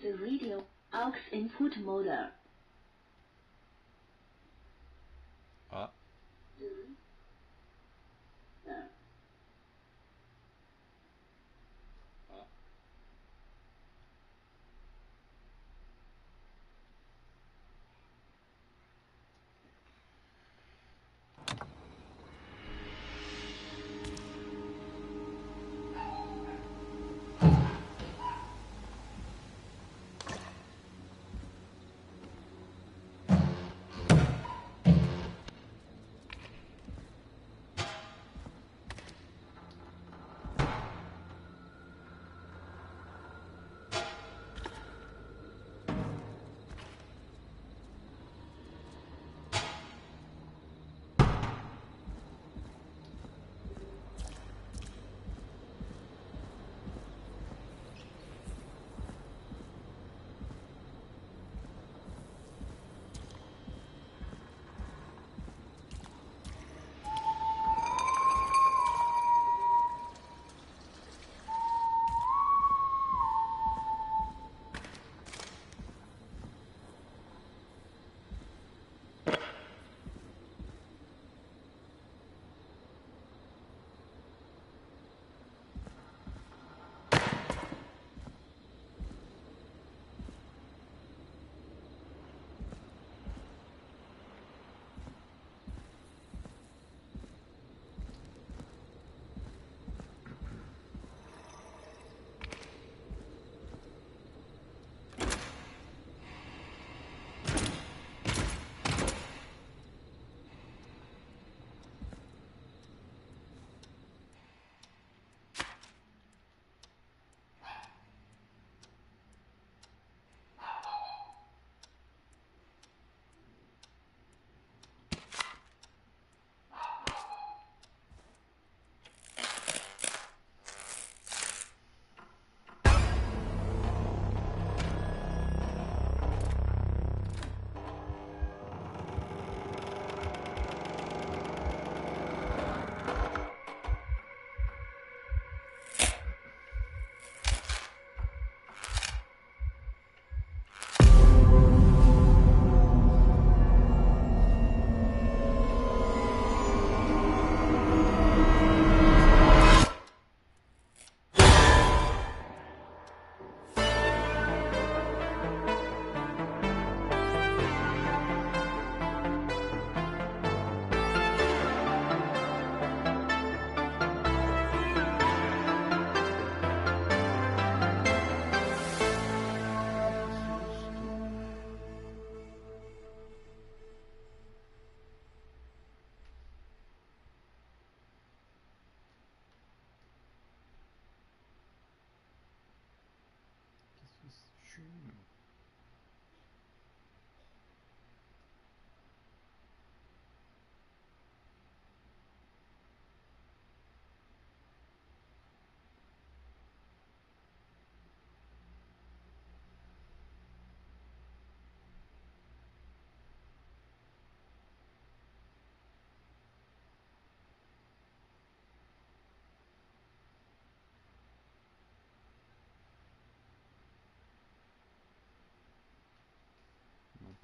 The radio aux input model. あ、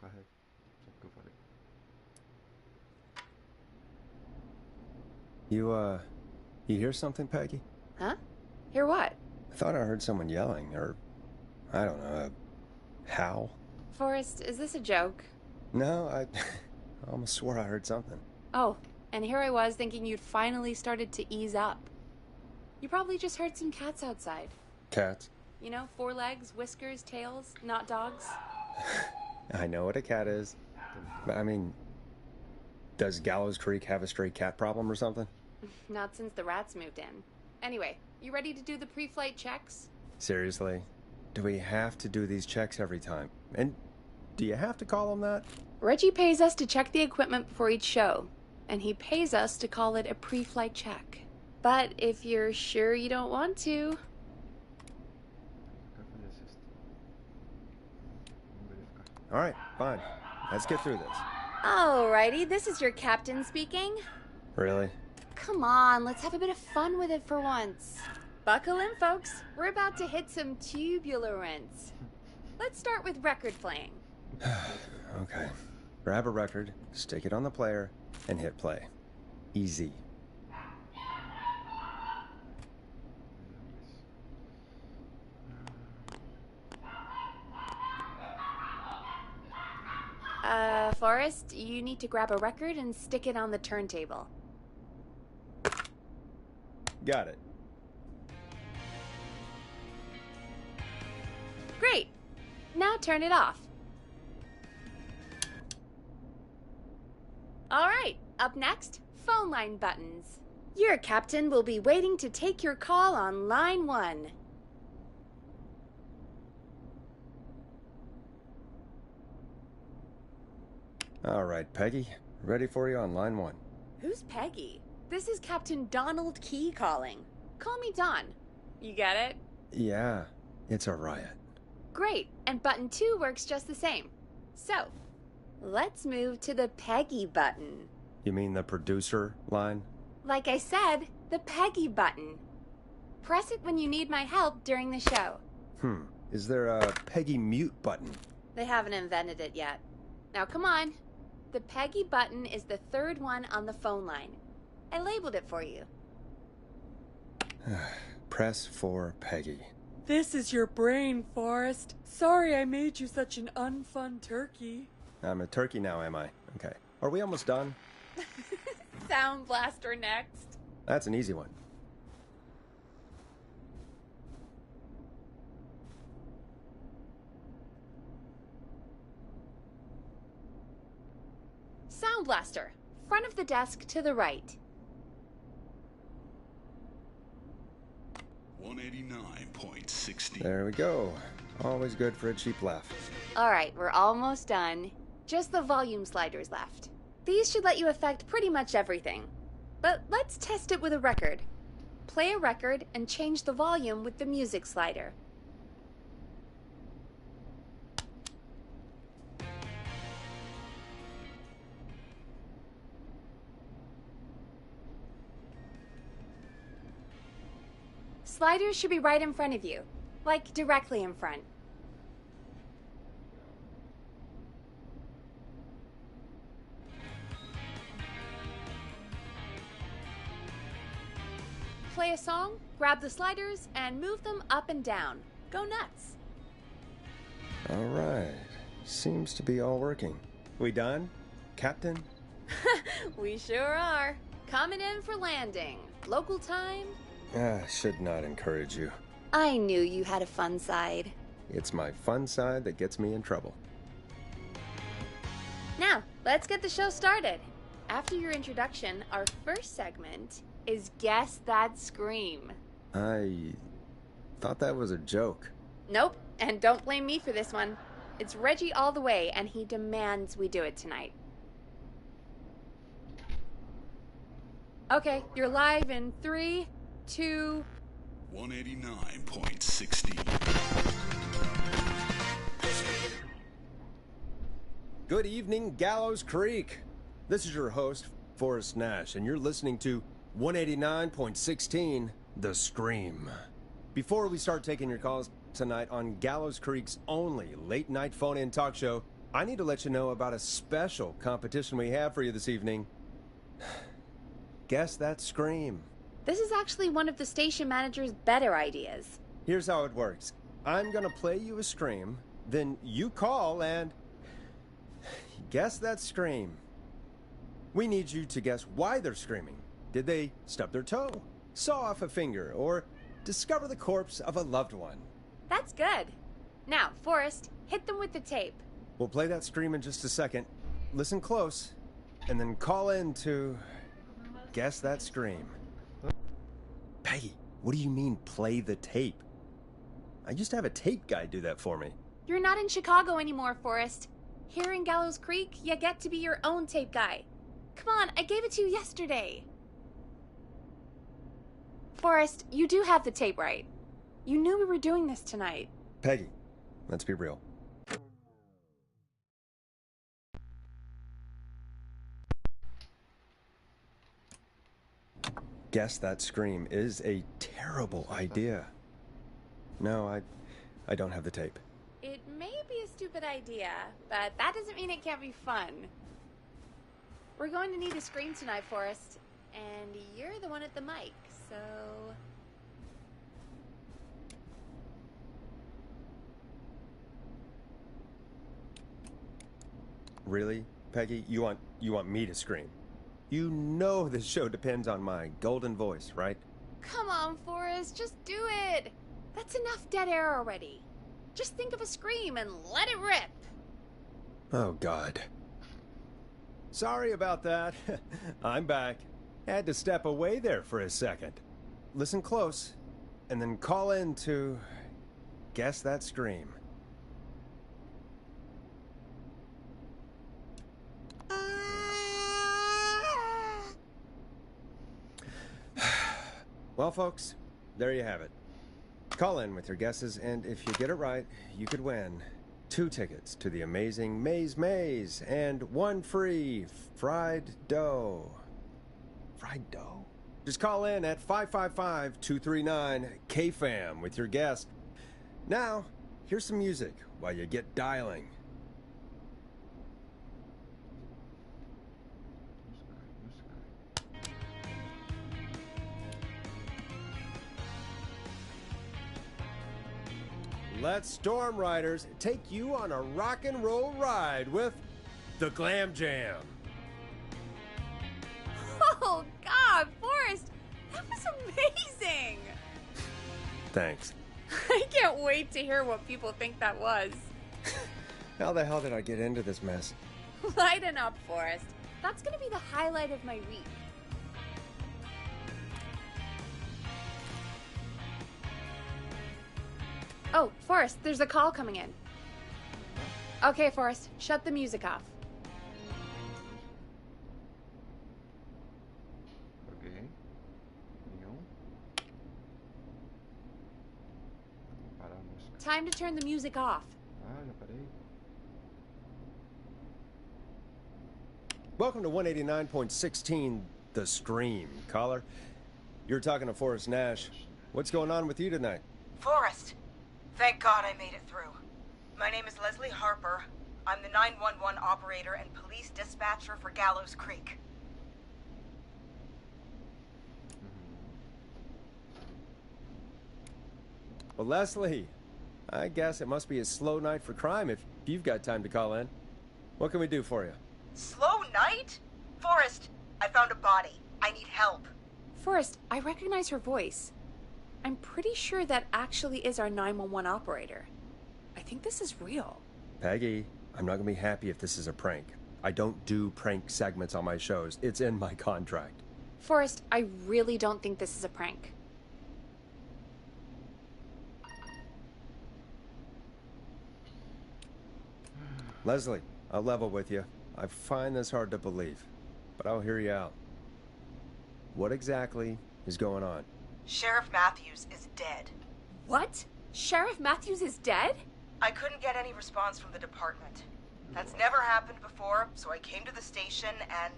Go ahead. Go for it. You hear something, Peggy? Huh? Hear what? I thought I heard someone yelling, or, I don't know, a howl. Forrest, is this a joke? No, I almost swore I heard something. Oh, and here I was thinking you'd finally started to ease up. You probably just heard some cats outside. Cats? You know, 4 legs, whiskers, tails, not dogs. I know what a cat is. But, I mean, does Gallows Creek have a stray cat problem or something? Not since the rats moved in. Anyway, you ready to do the pre-flight checks? Seriously? Do we have to do these checks every time? And do you have to call them that? Reggie pays us to check the equipment before each show, and he pays us to call it a pre-flight check. But if you're sure you don't want to... All right, fine. Let's get through this. Alrighty, this is your captain speaking. Really? Come on, let's have a bit of fun with it for once. Buckle in, folks. We're about to hit some turbulence. Let's start with record playing. Okay. Grab a record, stick it on the player, and hit play. Easy. Forrest, you need to grab a record and stick it on the turntable. Got it. Great! Now turn it off. Alright, up next, phone line buttons. Your captain will be waiting to take your call on line 1. All right, Peggy. Ready for you on line 1. Who's Peggy? This is Captain Donald Key calling. Call me Don. You get it? Yeah, it's a riot. Great, and button 2 works just the same. So, let's move to the Peggy button. You mean the producer line? Like I said, the Peggy button. Press it when you need my help during the show. Is there a Peggy mute button? They haven't invented it yet. Now come on. The Peggy button is the 3rd one on the phone line. I labeled it for you. Press for Peggy. This is your brain, Forrest. Sorry I made you such an unfun turkey. I'm a turkey now, am I? Okay. Are we almost done? Sound Blaster next. That's an easy one. Sound Blaster. Front of the desk to the right. 189.60. There we go. Always good for a cheap laugh. Alright, we're almost done. Just the volume sliders left. These should let you affect pretty much everything. But let's test it with a record. Play a record and change the volume with the music slider. Sliders should be right in front of you, like directly in front. Play a song, grab the sliders, and move them up and down. Go nuts. All right. Seems to be all working. We done, Captain? We sure are. Coming in for landing. Local time? Should not encourage you. I knew you had a fun side. It's my fun side that gets me in trouble. Now, let's get the show started. After your introduction, our first segment is Guess That Scream. I thought that was a joke. Nope, and don't blame me for this one. It's Reggie all the way, and he demands we do it tonight. Okay, you're live in 3, 2... 189.60. Good evening, Gallows Creek. This is your host, Forrest Nash, and you're listening to 189.16, The Scream. Before we start taking your calls tonight on Gallows Creek's only late-night phone-in talk show, I need to let you know about a special competition we have for you this evening. Guess That Scream. This is actually one of the station manager's better ideas. Here's how it works. I'm gonna play you a scream, then you call and guess that scream. We need you to guess why they're screaming. Did they stub their toe, saw off a finger, or discover the corpse of a loved one? That's good. Now, Forrest, hit them with the tape. We'll play that scream in just a second. Listen close, and then call in to guess that scream. Peggy, what do you mean, play the tape? I used to have a tape guy do that for me. You're not in Chicago anymore, Forrest. Here in Gallows Creek, you get to be your own tape guy. Come on, I gave it to you yesterday. Forrest, you do have the tape right. You knew we were doing this tonight. Peggy, let's be real. Guess that scream is a terrible idea. No, I don't have the tape. It may be a stupid idea, but that doesn't mean it can't be fun. We're going to need a scream tonight, Forrest, and you're the one at the mic, so... Really, Peggy? You want me to scream? You know this show depends on my golden voice, right? Come on, Forrest, just do it! That's enough dead air already. Just think of a scream and let it rip! Oh, God. Sorry about that. I'm back. Had to step away there for a second. Listen close, and then call in to guess that scream. Well, folks, there you have it. Call in with your guesses, and if you get it right, you could win 2 tickets to the amazing Maze Maze and 1 free fried dough. Fried dough? Just call in at 555-239-KFAM with your guess. Now, here's some music while you get dialing. Let Storm Riders take you on a rock and roll ride with the Glam Jam. Oh, God, Forrest, that was amazing! Thanks. I can't wait to hear what people think that was. How the hell did I get into this mess? Lighten up, Forrest. That's gonna be the highlight of my week. Oh, Forrest, there's a call coming in. Okay, Forrest, shut the music off. Ok. Nenhum. Parar a música. Time to turn the music off. Ah, já parei. Welcome to 189.16, The Scream. Caller, you're talking to Forrest Nash. What's going on with you tonight? Forrest! Thank God I made it through. My name is Leslie Harper. I'm the 911 operator and police dispatcher for Gallows Creek. Well, Leslie, I guess it must be a slow night for crime if you've got time to call in. What can we do for you? Slow night? Forrest, I found a body. I need help. Forrest, I recognize her voice. I'm pretty sure that actually is our 911 operator. I think this is real. Peggy, I'm not going to be happy if this is a prank. I don't do prank segments on my shows. It's in my contract. Forrest, I really don't think this is a prank. Leslie, I'll level with you. I find this hard to believe, but I'll hear you out. What exactly is going on? Sheriff Matthews is dead. What? Sheriff Matthews is dead? I couldn't get any response from the department. That's never happened before, so I came to the station and...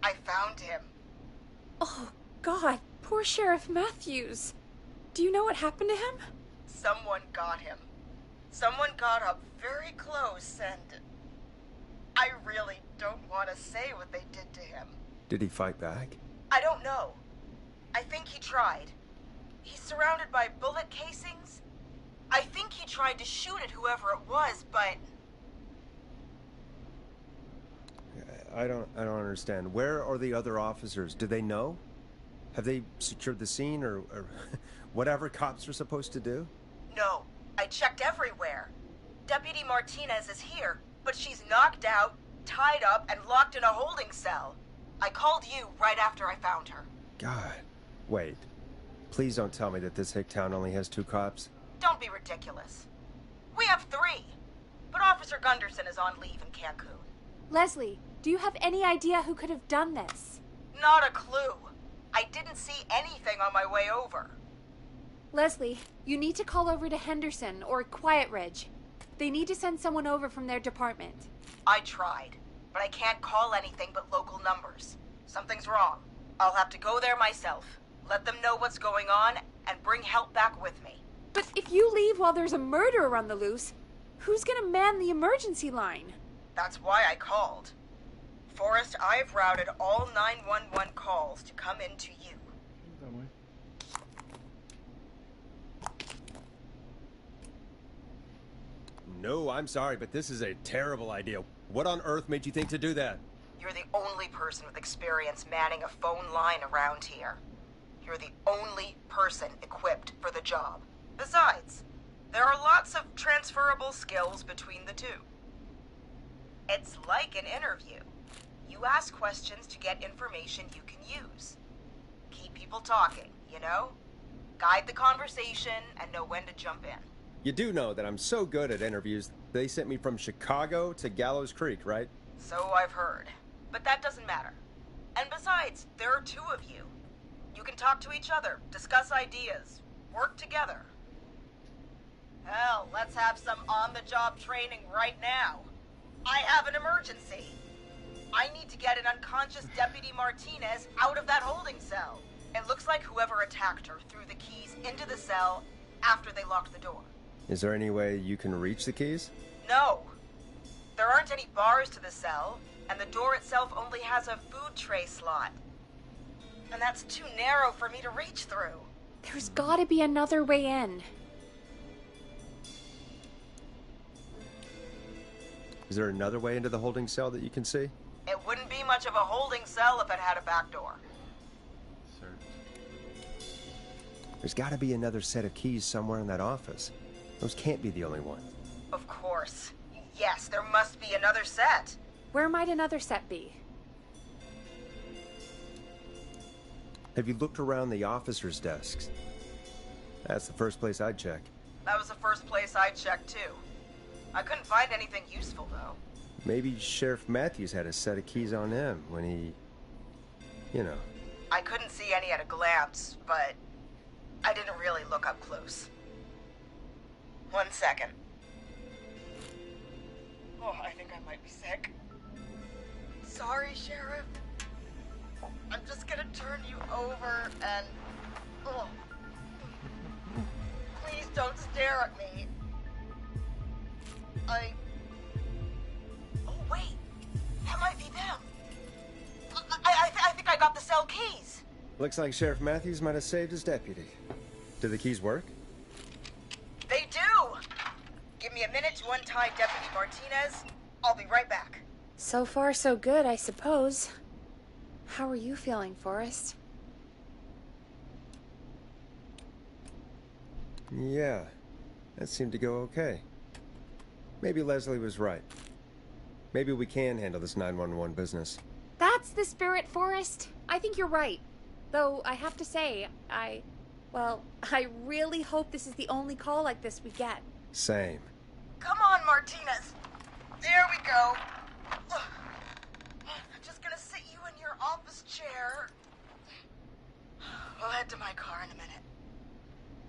I found him. Oh, God, poor Sheriff Matthews. Do you know what happened to him? Someone got him. Someone got up very close and... I really don't want to say what they did to him. Did he fight back? I don't know. I think he tried. He's surrounded by bullet casings. I think he tried to shoot at whoever it was, but... I don't understand. Where are the other officers? Do they know? Have they secured the scene or whatever cops are supposed to do? No, I checked everywhere. Deputy Martinez is here, but she's knocked out, tied up, and locked in a holding cell. I called you right after I found her. God. Wait. Please don't tell me that this hick town only has 2 cops. Don't be ridiculous. We have 3, but Officer Gunderson is on leave in Cancun. Leslie, do you have any idea who could have done this? Not a clue. I didn't see anything on my way over. Leslie, you need to call over to Henderson or Quiet Ridge. They need to send someone over from their department. I tried, but I can't call anything but local numbers. Something's wrong. I'll have to go there myself, let them know what's going on, and bring help back with me. But if you leave while there's a murderer on the loose, who's gonna man the emergency line? That's why I called. Forrest, I've routed all 911 calls to come in to you. Tá, mãe. No, I'm sorry, but this is a terrible idea. What on earth made you think to do that? You're the only person with experience manning a phone line around here. You're the only person equipped for the job. Besides, there are lots of transferable skills between the two. It's like an interview. You ask questions to get information you can use. Keep people talking, you know? Guide the conversation and know when to jump in. You do know that I'm so good at interviews, they sent me from Chicago to Gallows Creek, right? So I've heard. But that doesn't matter. And besides, there are two of you. You can talk to each other, discuss ideas, work together. Hell, let's have some on-the-job training right now. I have an emergency. I need to get an unconscious Deputy Martinez out of that holding cell. It looks like whoever attacked her threw the keys into the cell after they locked the door. Is there any way you can reach the keys? No. There aren't any bars to the cell, and the door itself only has a food tray slot. And that's too narrow for me to reach through. There's gotta be another way in. Is there another way into the holding cell that you can see? It wouldn't be much of a holding cell if it had a back door. Certo. There's gotta be another set of keys somewhere in that office. Those can't be the only one. Of course. Yes, there must be another set. Where might another set be? Have you looked around the officers' desks? That's the first place I'd check. That was the first place I checked, too. I couldn't find anything useful, though. Maybe Sheriff Matthews had a set of keys on him when he... you know. I couldn't see any at a glance, but I didn't really look up close. 1 second. Oh, I think I might be sick. Sorry, Sheriff. I'm just gonna turn you over and... Oh. Please don't stare at me. Oh, wait. That might be them. I think I got the cell keys. Looks like Sheriff Matthews might have saved his deputy. Do the keys work? They do! Give me a minute to untie Deputy Martinez. I'll be right back. So far, so good, I suppose. How are you feeling, Forrest? Yeah, that seemed to go okay. Maybe Leslie was right. Maybe we can handle this 911 business. That's the spirit, Forrest. I think you're right. Though, I have to say, I really hope this is the only call like this we get. Same. Come on, Martinez. There we go. I'm just gonna sit you in your office chair. We'll head to my car in a minute.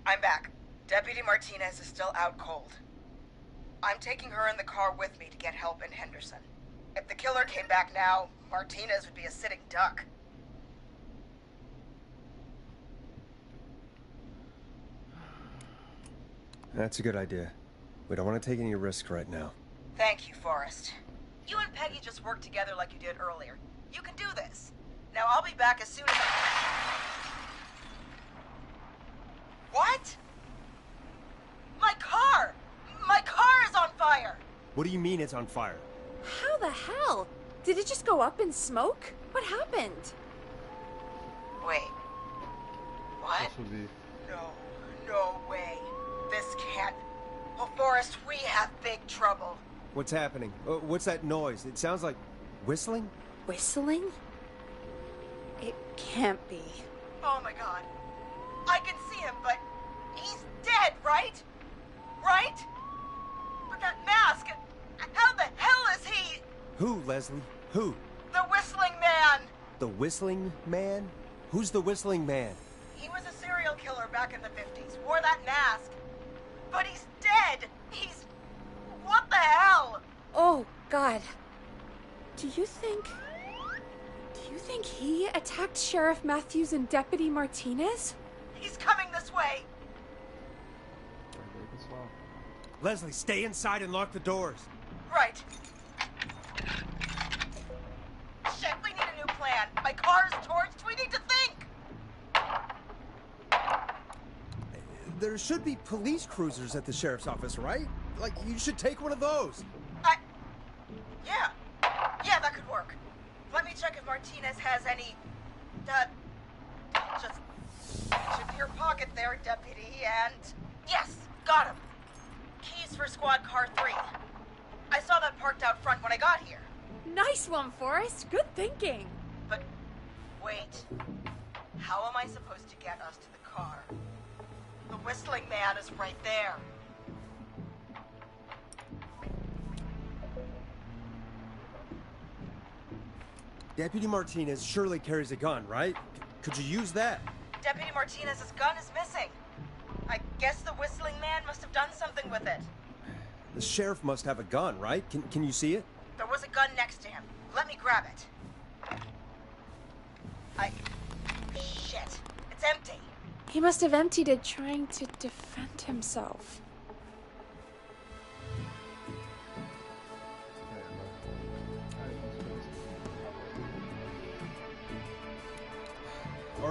I'm back. Deputy Martinez is still out cold. I'm taking her in the car with me to get help in Henderson. If the killer came back now, Martinez would be a sitting duck. That's a good idea. We don't want to take any risks right now. Thank you, Forrest. You and Peggy just worked together like you did earlier. You can do this. Now I'll be back as soon as I... What? My car! My car is on fire! What do you mean it's on fire? How the hell? Did it just go up in smoke? What happened? Wait. What? Posso ver. No way. This can't... Oh, Forrest, we have big trouble. What's happening? What's that noise? It sounds like whistling? Whistling? It can't be. Oh my god. I can see him, but he's dead, right? Right? But that mask, how the hell is he? Who, Leslie? Who? The Whistling Man! The Whistling Man? Who's the Whistling Man? He was a serial killer back in the 50s, wore that mask. But he's dead! He's... What the hell? Oh, God. Do you think he attacked Sheriff Matthews and Deputy Martinez? He's coming this way. well. Leslie, stay inside and lock the doors. Right. Shit, we need a new plan. My car's torched. We need to think. There should be police cruisers at the sheriff's office, right? Like, you should take one of those. Yeah. Yeah, that could work. Let me check if Martinez has any... just reach into your pocket there, Deputy, and... Yes, got him. Keys for Squad Car 3. I saw that parked out front when I got here. Nice one, Forrest. Good thinking. But, wait. How am I supposed to get us to the car? The Whistling Man is right there. Deputy Martinez surely carries a gun, right? Could you use that? Deputy Martinez's gun is missing. I guess the Whistling Man must have done something with it. The sheriff must have a gun, right? Can you see it? There was a gun next to him. Let me grab it. Shit. It's empty. He must have emptied it trying to defend himself.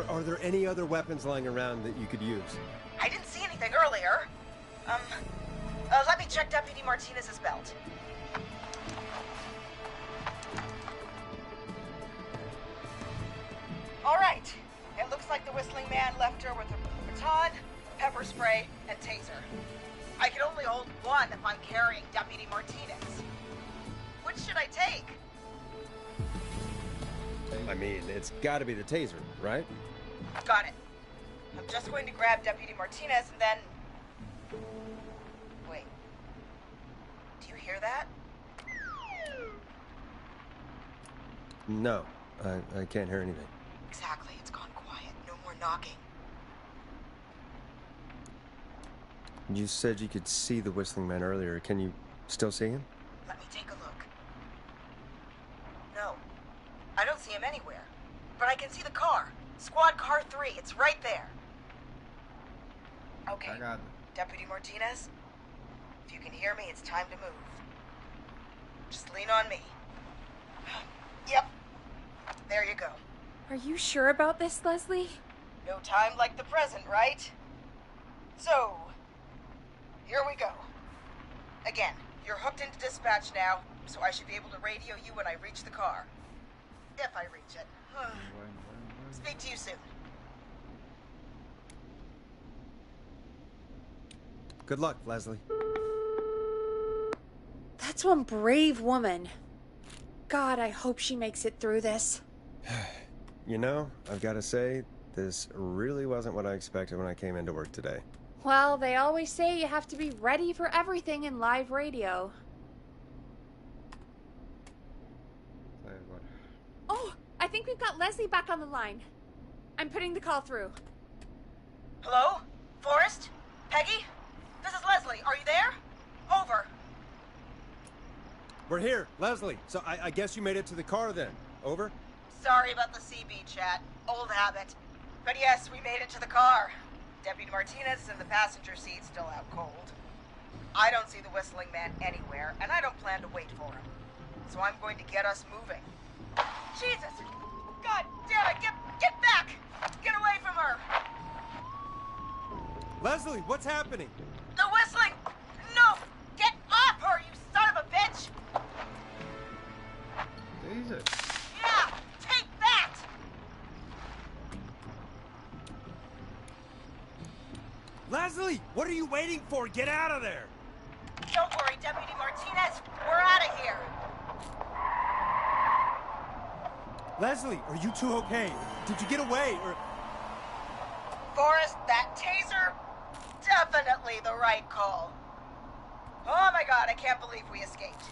Are there any other weapons lying around that you could use? I didn't see anything earlier. Let me check Deputy Martinez's belt. All right. It looks like the Whistling Man left her with a baton, pepper spray, and taser. I can only hold one if I'm carrying Deputy Martinez. Which should I take? I mean, it's gotta be the taser, right? Got it. I'm just going to grab Deputy Martinez and then... Wait. Do you hear that? No, I can't hear anything. Exactly. It's gone quiet. No more knocking. You said you could see the Whistling Man earlier. Can you still see him? Let me take a look. No. I don't see him anywhere. But I can see the car. Squad Car 3. It's right there. Okay. I got it. Deputy Martinez, if you can hear me, it's time to move. Just lean on me. Yep. There you go. Are you sure about this, Leslie? No time like the present, right? So, here we go. Again, you're hooked into dispatch now, so I should be able to radio you when I reach the car. If I reach it. Speak to you soon. Good luck, Leslie. That's one brave woman. God, I hope she makes it through this. You know, I've got to say, this really wasn't what I expected when I came into work today. Well, they always say you have to be ready for everything in live radio. Oh, I think we've got Leslie back on the line. I'm putting the call through. Hello? Forrest? Peggy? This is Leslie. Are you there? Over. We're here, Leslie. So I guess you made it to the car then. Over? Sorry about the CB chat. Old habit. But yes, we made it to the car. Deputy Martinez is in the passenger seat, still out cold. I don't see the Whistling Man anywhere, and I don't plan to wait for him. So I'm going to get us moving. Jesus! God damn it! Get back! Get away from her! Leslie, what's happening? The Whistling! No! Get off her, you son of a bitch! Jesus. Yeah! Take that! Leslie, what are you waiting for? Get out of there! Don't worry, Deputy Martinez. We're out of here. Leslie, are you two okay? Did you get away, or... Forrest, that taser? Definitely the right call. Oh my god, I can't believe we escaped.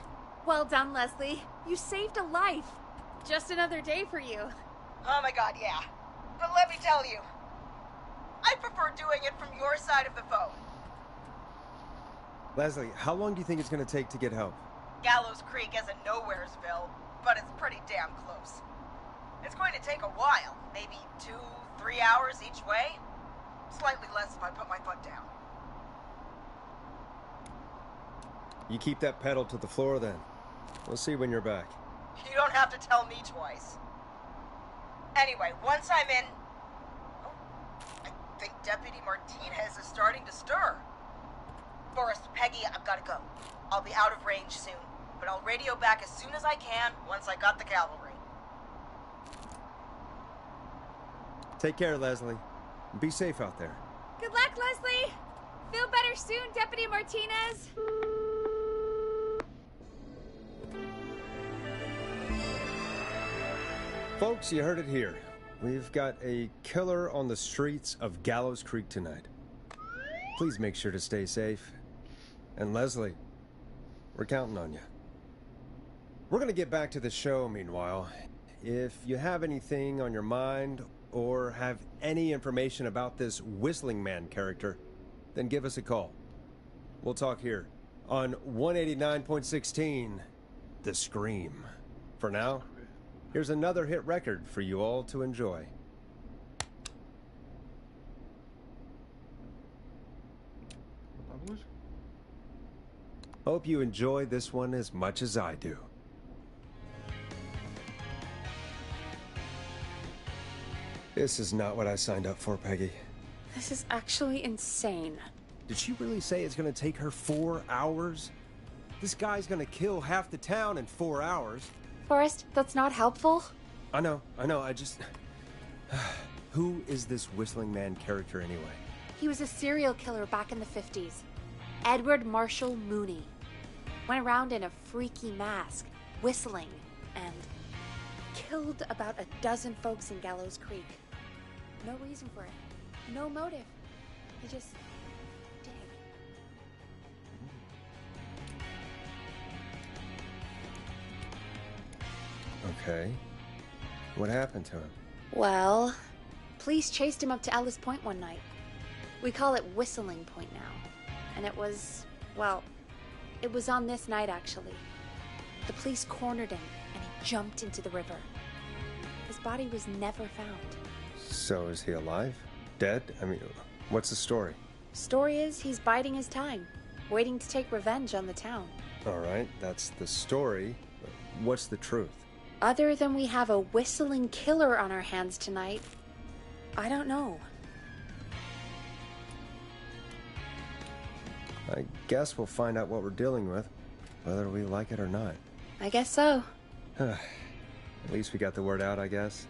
Well done, Leslie. You saved a life. Just another day for you. Oh my god, yeah. But let me tell you, I prefer doing it from your side of the phone. Leslie, how long do you think it's going to take to get help? Gallows Creek isn't Nowheresville, but it's pretty damn close. It's going to take a while, maybe 2-3 hours each way. Slightly less if I put my foot down. You keep that pedal to the floor then. We'll see when you're back. You don't have to tell me twice. Anyway, once I'm in... Oh, I think Deputy Martinez is starting to stir. Forrest, Peggy, I've got to go. I'll be out of range soon, but I'll radio back as soon as I can once I got the cavalry. Take care, Leslie. Be safe out there. Good luck, Leslie! Feel better soon, Deputy Martinez! Folks, you heard it here. We've got a killer on the streets of Gallows Creek tonight. Please make sure to stay safe. And Leslie, we're counting on you. We're gonna get back to the show meanwhile. If you have anything on your mind or have any information about this Whistling Man character, then give us a call. We'll talk here on 189.16, The Scream. For now, here's another hit record for you all to enjoy. Hope you enjoy this one as much as I do. This is not what I signed up for, Peggy. This is actually insane. Did she really say it's gonna take her 4 hours? This guy's gonna kill half the town in 4 hours. Forrest, that's not helpful. I know, I just... Who is this Whistling Man character anyway? He was a serial killer back in the 50s. Edward Marshall Mooney. Went around in a freaky mask, whistling, and killed about a dozen folks in Gallows Creek. No reason for it. No motive. He just did. Okay. What happened to him? Well, police chased him up to Ellis Point one night. We call it Whistling Point now. And it was, well, it was on this night actually. The police cornered him and he jumped into the river. His body was never found. So is he alive? Dead? I mean, what's the story? Story is he's biding his time, waiting to take revenge on the town. All right, that's the story. What's the truth? Other than we have a whistling killer on our hands tonight, I don't know. I guess we'll find out what we're dealing with, whether we like it or not. I guess so. At least we got the word out, I guess.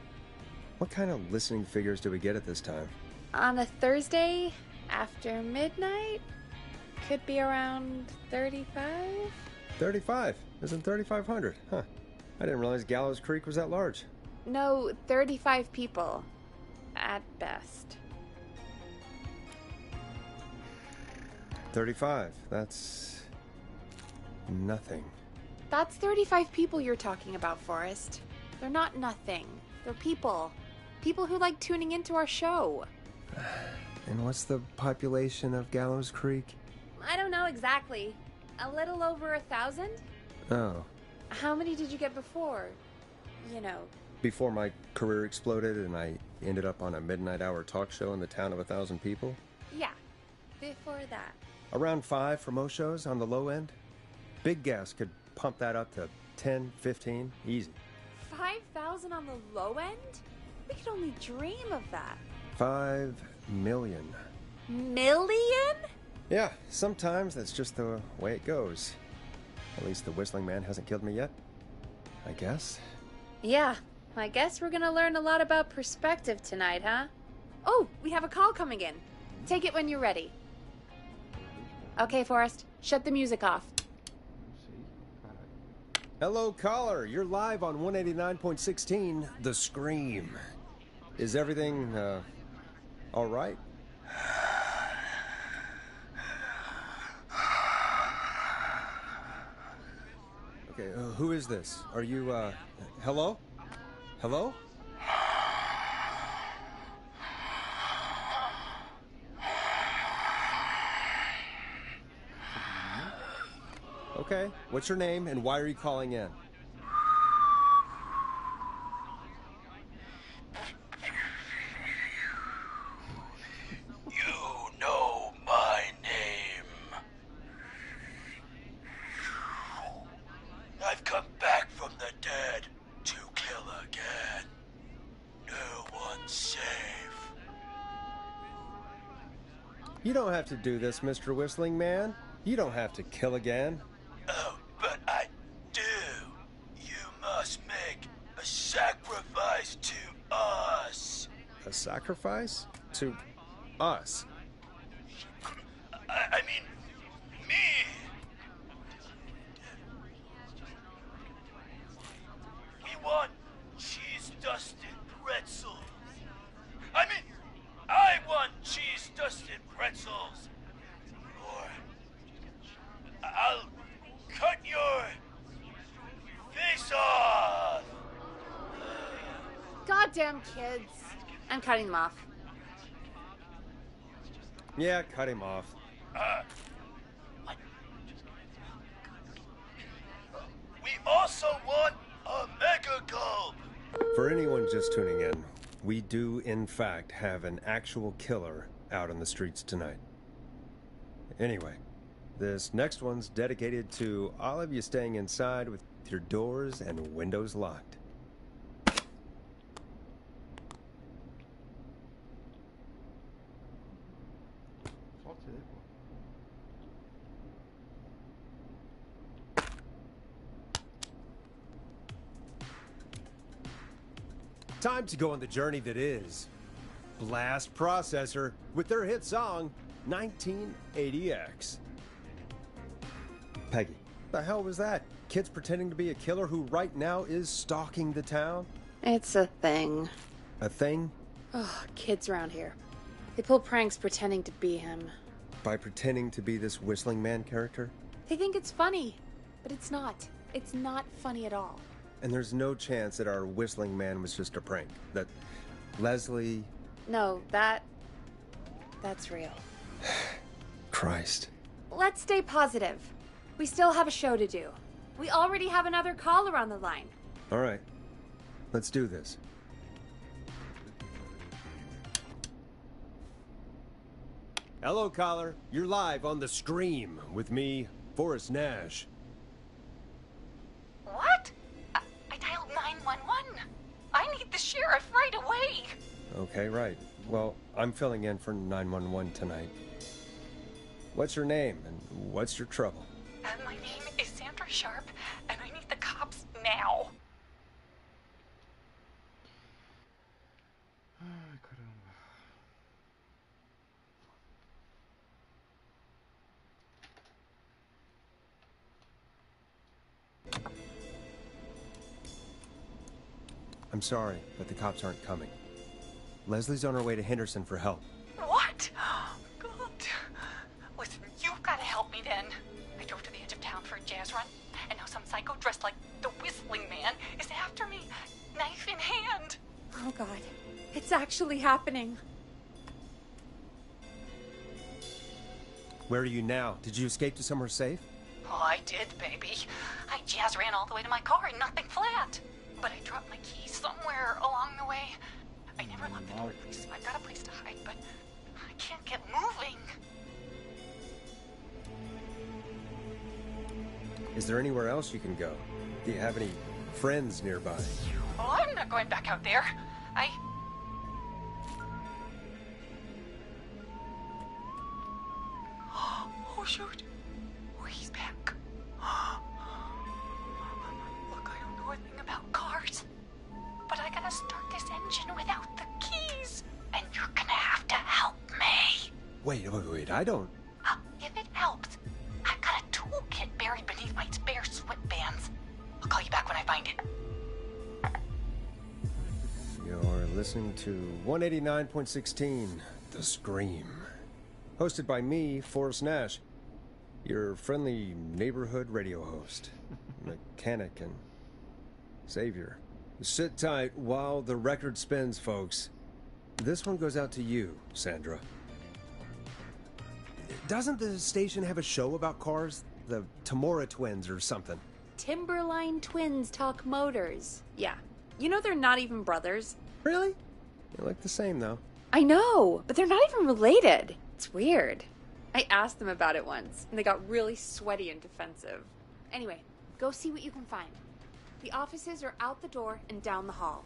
What kind of listening figures do we get at this time? On a Thursday after midnight? Could be around 35? 35? Isn't 3,500? Huh. I didn't realize Gallows Creek was that large. No, 35 people. At best. 35. That's... nothing. That's 35 people you're talking about, Forrest. They're not nothing. They're people. People who like tuning into our show. And what's the population of Gallows Creek? I don't know exactly. A little over 1,000? Oh. How many did you get before? You know. Before my career exploded and I ended up on a midnight hour talk show in the town of 1,000 people? Yeah. Before that. Around 5 for most shows on the low end. Big Gas could pump that up to 10, 15, easy. 5,000 on the low end? We could only dream of that. 5 million. Million? Yeah, sometimes that's just the way it goes. At least the Whistling Man hasn't killed me yet. I guess. Yeah, I guess we're gonna learn a lot about perspective tonight, huh? Oh, we have a call coming in. Take it when you're ready. Okay, Forrest, shut the music off. Hello, caller. You're live on 189.16, The Scream. Is everything, all right? Okay, who is this? Are you, hello? Hello? Okay, what's your name and why are you calling in? You know my name. You don't have to do this, Mr. Whistling Man. You don't have to kill again. Oh, but I do. You must make a sacrifice to us. A sacrifice? To us? I mean, me. We want cheese-dusted pretzels. I mean, I want cheese-dusted pretzels. Or I'll cut your face off. Goddamn kids. I'm cutting them off. Yeah, cut him off. We also want a mega gulp. For anyone just tuning in, we do, in fact, have an actual killer out on the streets tonight. Anyway, this next one's dedicated to all of you staying inside with your doors and windows locked. Solte ele, pô. Time to go on the journey that is Blast Processor with their hit song 1980X. Peggy, the hell was that? Kids pretending to be a killer who right now is stalking the town? It's a thing. A thing? Oh, kids around here. They pull pranks pretending to be him. By pretending to be this Whistling Man character? They think it's funny, but it's not. It's not funny at all. And there's no chance that our Whistling Man was just a prank. That Leslie... No, that's real. Christ. Let's stay positive. We still have a show to do. We already have another caller on the line. All right. Let's do this. Hello, caller. You're live on The Scream with me, Forrest Nash. What? I dialed 911. I need the sheriff right away. Okay, right. Well, I'm filling in for 911 tonight. What's your name and what's your trouble? My name is Sandra Sharp, and I need the cops now. Ai, caramba. I'm sorry, but the cops aren't coming. Leslie's on her way to Henderson for help. What? God. Listen, you've got to help me then. I drove to the edge of town for a jazz run, and now some psycho dressed like the Whistling Man is after me, knife in hand. Oh, God. It's actually happening. Where are you now? Did you escape to somewhere safe? Oh, I did, baby. I jazz ran all the way to my car and nothing flat. But I dropped my keys somewhere along the way. I never locked the door, so I've got a place to hide, but I can't get moving. Is there anywhere else you can go? Do you have any friends nearby? Oh, I'm not going back out there. Oh, shoot. Oh, he's back. Look, I don't know a thing about cars, but I gotta start this engine without the keys, and you're gonna have to help me. Wait, I don't... If it helps, I've got a toolkit buried beneath my spare sweatbands. I'll call you back when I find it. You're listening to 189.16, The Scream. Hosted by me, Forrest Nash, your friendly neighborhood radio host, mechanic and savior. Sit tight while the record spins, folks. This one goes out to you, Sandra. Doesn't the station have a show about cars? The Tamora twins or something? Timberline twins talk motors. Yeah. You know they're not even brothers. Really? They look the same, though. I know, but they're not even related. It's weird. I asked them about it once, and they got really sweaty and defensive. Anyway, go see what you can find. The offices are out the door and down the hall.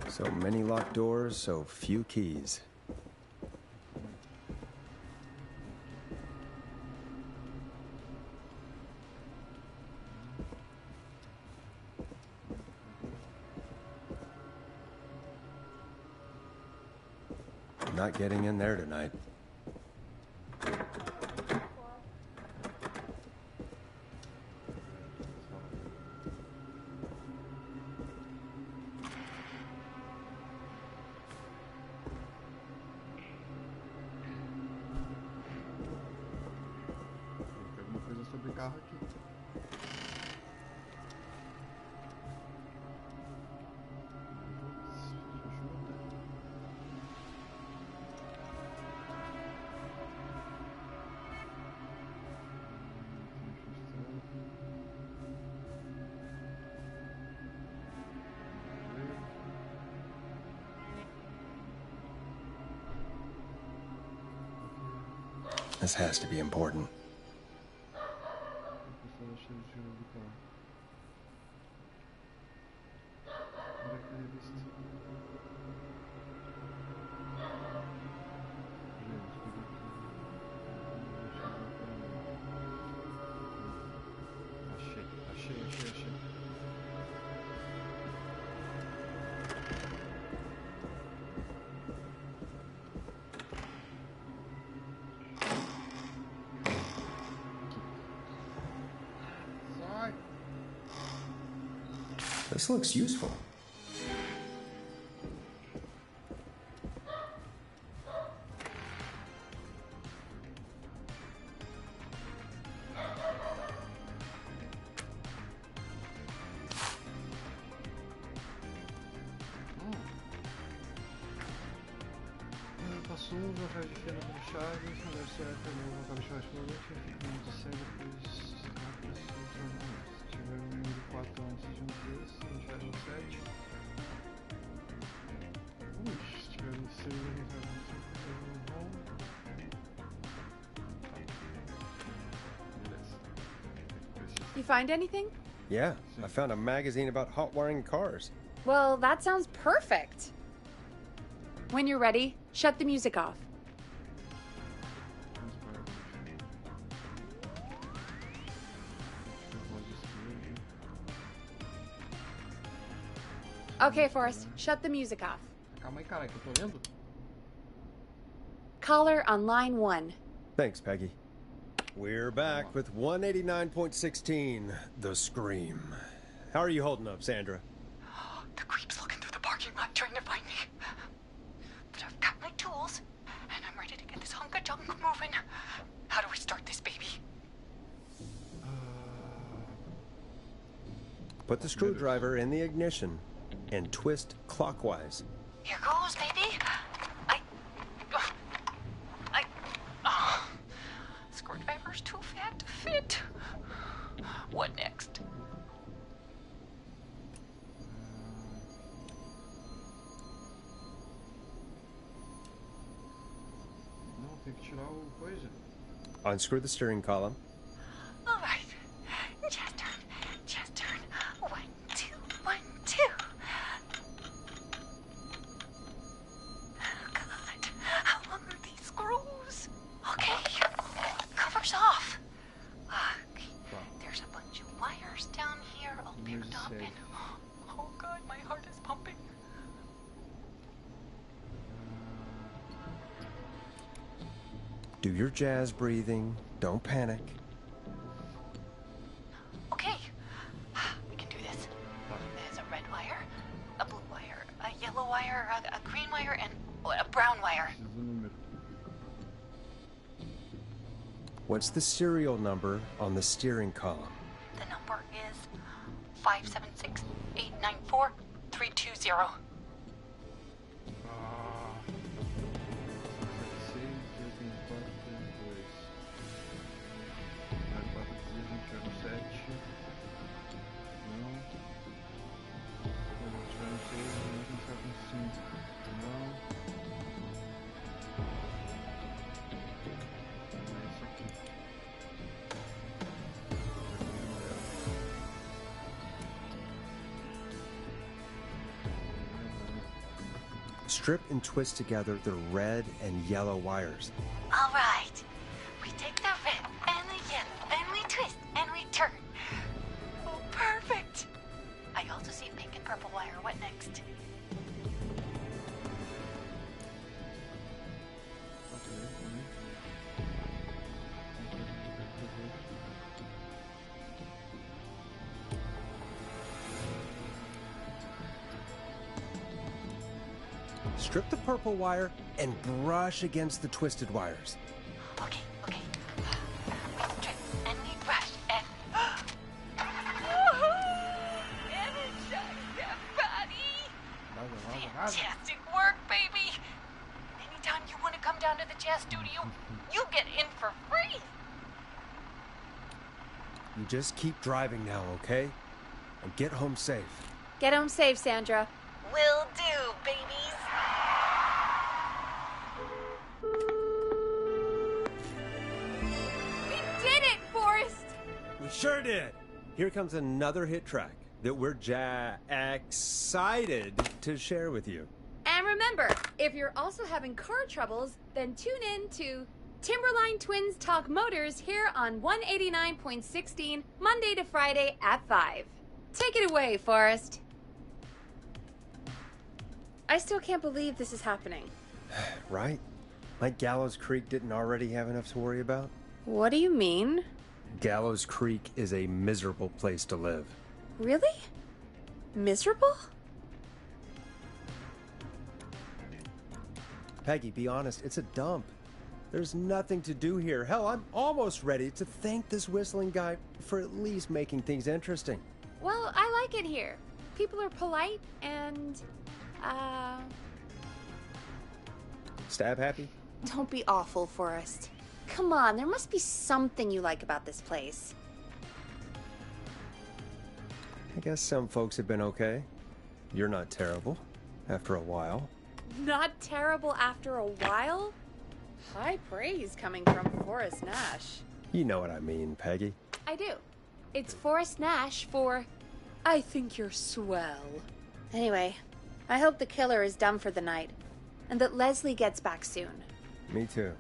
So many locked doors, so few keys. Not getting in there tonight. Alguma coisa sobre carro aqui. This has to be important. Achei. This looks useful. Passou uma frase de fenda com chaves, não deve ser também uma cabo de chaves por noite, fica muito sério, pois se tiver um número 4 antes de um 3, se não tiver um 7. Se tiver um 6, a gente vai um 5, um bom. Beleza. You find anything? Yeah, I found a magazine about hot wiring cars. Well, that sounds perfect. When you're ready, shut the music off. Okay, Forrest, shut the music off. Calma aí, cara, que eu tô lendo. Caller on line 1. Thanks, Peggy. We're back with 189.16, The Scream. How are you holding up, Sandra? The creep's looking through the parking lot trying to find me. But I've got my tools, and I'm ready to get this hunk of junk moving. How do we start this baby? Put the screwdriver in the ignition and twist clockwise. Here goes, baby. Screwdriver's too fat to fit. What next? Não, tem que tirar o coisa. Unscrew the steering column. All right. Just turn. 1, 2, 1, 2. Oh, God. How long are these screws? Okay. Cover's off. Okay. There's a bunch of wires down here all paired up and Do your jazz breathing. Don't panic. Okay, we can do this. There's a red wire, a blue wire, a yellow wire, a green wire, and a brown wire. Preciso do número. What's the serial number on the steering column? The number is 576-894-320. Ah. 76, 84, 32. 4, 7. Não. 6, 5. Não. Strip and twist together the red and yellow wires. All right. We take the red and the yellow, and we twist, and we turn. Oh, perfect. I also see pink and purple wire. What next? Strip the purple wire and brush against the twisted wires. Okay. We strip, and we brush, and... Energize that body! Fantastic work, baby! Anytime you want to come down to the jazz studio, you get in for free! You just keep driving now, okay? And get home safe. Get home safe, Sandra. Will do, babies! We did it, Forrest! We sure did. Here comes another hit track that we're excited to share with you. And remember, if you're also having car troubles, then tune in to Timberline Twins Talk Motors here on 189.16, Monday to Friday at 5. Take it away, Forrest. I still can't believe this is happening. Right? Like Gallows Creek didn't already have enough to worry about? What do you mean? Gallows Creek is a miserable place to live. Really? Miserable? Peggy, be honest, it's a dump. There's nothing to do here. Hell, I'm almost ready to thank this whistling guy for at least making things interesting. Well, I like it here. People are polite and, Stab happy? don't be awful, Forrest. Come on, there must be something you like about this place. I guess some folks have been okay. You're not terrible. After a while. Not terrible after a while? High praise coming from Forrest Nash. You know what I mean, Peggy. I do. It's Forrest Nash for I think you're swell. Anyway, I hope the killer is done for the night, and that Leslie gets back soon. Me too.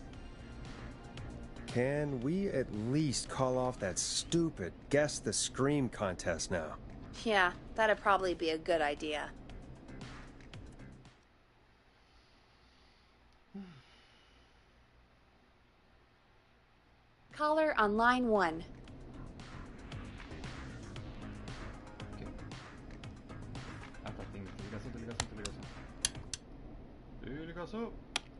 Can we at least call off that stupid Guess the Scream contest now? Yeah, that'd probably be a good idea. Caller on line 1. Ah, tá, tem ligação.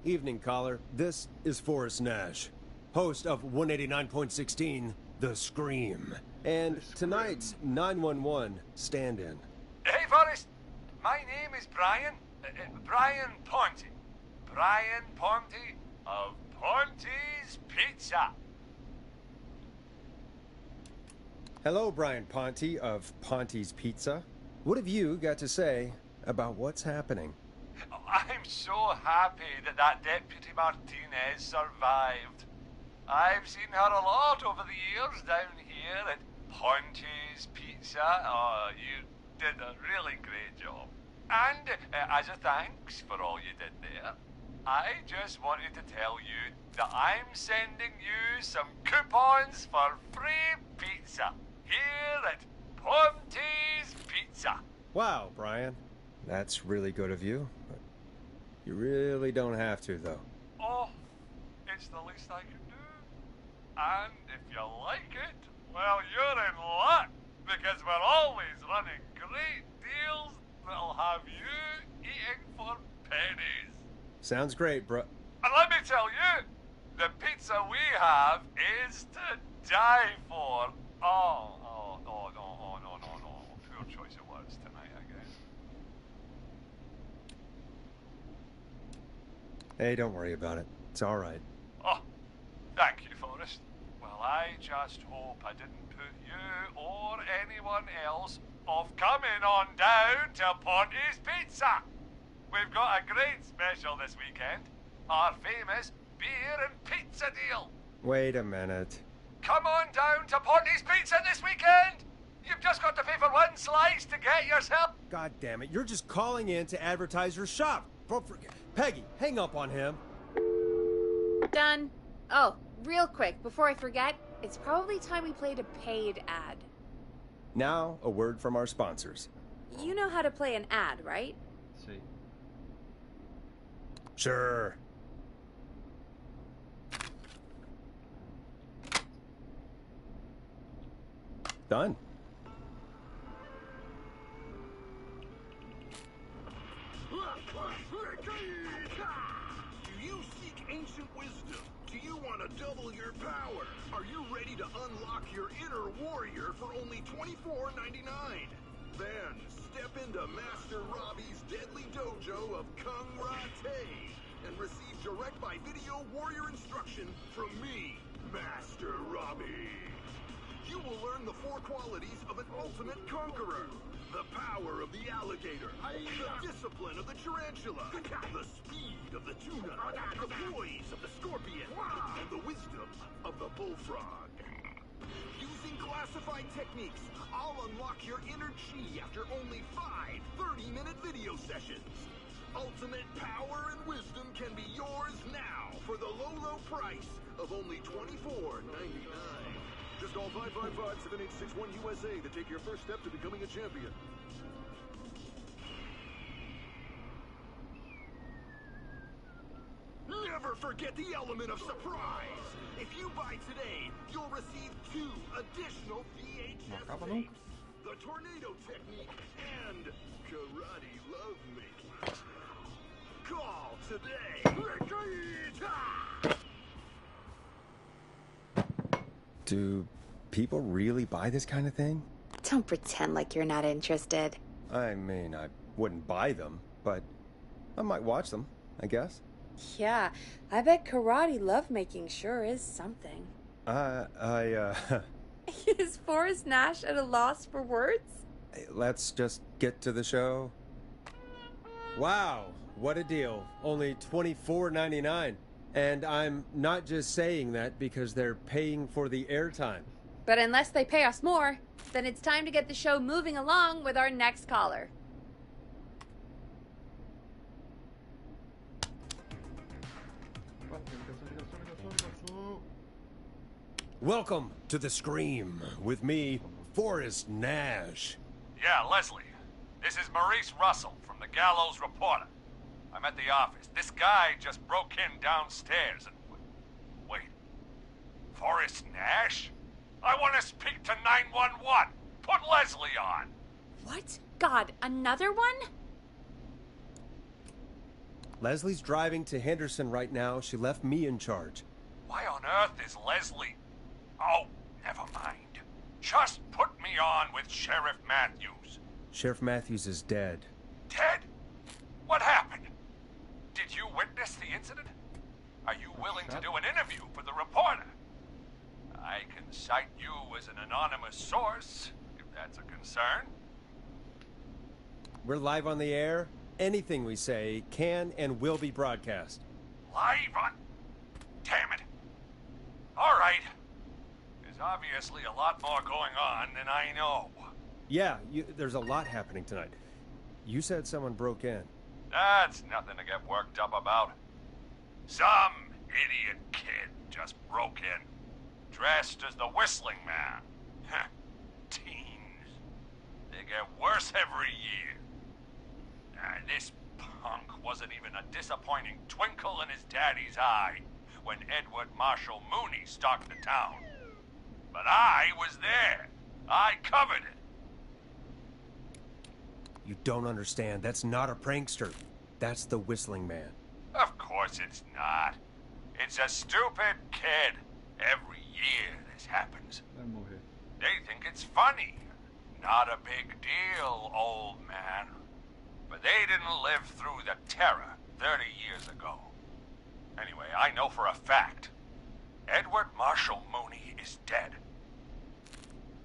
Evening, caller. This is Forrest Nash, host of 189.16, The Scream. And tonight's 911 stand-in. Hey, Forrest. My name is Brian. Brian Ponte. Brian Ponte of Ponte's Pizza. Hello, Brian Ponte of Ponte's Pizza. What have you got to say about what's happening? I'm so happy that Deputy Martinez survived. I've seen her a lot over the years down here at Ponte's Pizza. Oh, you did a really great job. And as a thanks for all you did there, I just wanted to tell you that I'm sending you some coupons for free pizza here at Ponte's Pizza. Wow, Brian. That's really good of you. But you really don't have to, though. Oh, it's the least I can do. And if you like it, well, you're in luck, because we're always running great deals that'll have you eating for pennies. Sounds great, bro. And let me tell you, the pizza we have is to die for. Oh, no. Poor choice it was tonight, I guess. Hey, don't worry about it. It's all right. Oh, thank you, Forrest. Well, I just hope I didn't put you or anyone else off coming on down to Ponte's Pizza. We've got a great special this weekend. Our famous beer and pizza deal. Wait a minute. Come on down to Ponte's Pizza this weekend. You've just got to pay for one slice to get yourself. God damn it, you're just calling in to advertise your shop. Peggy, hang up on him. Done. Oh, real quick, before I forget, it's probably time we played a paid ad. Now, a word from our sponsors. You know how to play an ad, right? See. Sure. Done. Do you seek ancient wisdom? Do you want to double your power? Are you ready to unlock your inner warrior for only $24.99? Then step into Master Robbie's deadly dojo of Kung Rate and receive direct by video warrior instruction from me, Master Robbie. You will learn the 4 qualities of an ultimate conqueror. The power of the alligator, the discipline of the tarantula, the speed of the tuna, the poise of the scorpion, and the wisdom of the bullfrog. Using classified techniques, I'll unlock your inner chi after only 5 30-minute video sessions. Ultimate power and wisdom can be yours now for the low price of only $24.99. Just call 555-7861 USA to take your first step to becoming a champion. Never forget the element of surprise. If you buy today, you'll receive 2 additional VHS tapes. The tornado technique and karate lovemaking. Call today. Do people really buy this kind of thing? Don't pretend like you're not interested. I mean, I wouldn't buy them, but I might watch them, I guess. Yeah, I bet karate lovemaking sure is something. Is Forrest Nash at a loss for words? Let's just get to the show. Wow, what a deal. Only $24.99. And I'm not just saying that because they're paying for the airtime. But unless they pay us more, then it's time to get the show moving along with our next caller. Welcome to The Scream with me, Forrest Nash. Yeah, Leslie. This is Maurice Russell from the Gallows Reporter. I'm at the office. This guy just broke in downstairs and... Wait. Forrest Nash? I want to speak to 911. Put Leslie on. What? God, another one? Leslie's driving to Henderson right now. She left me in charge. Why on earth is Leslie... Oh, never mind. Just put me on with Sheriff Matthews. Sheriff Matthews is dead. Dead? What happened? Did you witness the incident? Are you willing to do an interview for the reporter? I can cite you as an anonymous source, if that's a concern. We're live on the air. Anything we say can and will be broadcast. Live on... Damn it. All right. There's obviously a lot more going on than I know. Yeah, there's a lot happening tonight. You said someone broke in. That's nothing to get worked up about. Some idiot kid just broke in, dressed as the Whistling Man. Teens. They get worse every year. This punk wasn't even a disappointing twinkle in his daddy's eye when Edward Marshall Mooney stalked the town. But I was there. I covered it. You don't understand. That's not a prankster. That's the Whistling Man. Of course it's not. It's a stupid kid. Every year this happens. Vai morrer. They think it's funny. Not a big deal, old man. But they didn't live through the terror 30 years ago. Anyway, I know for a fact. Edward Marshall Mooney is dead.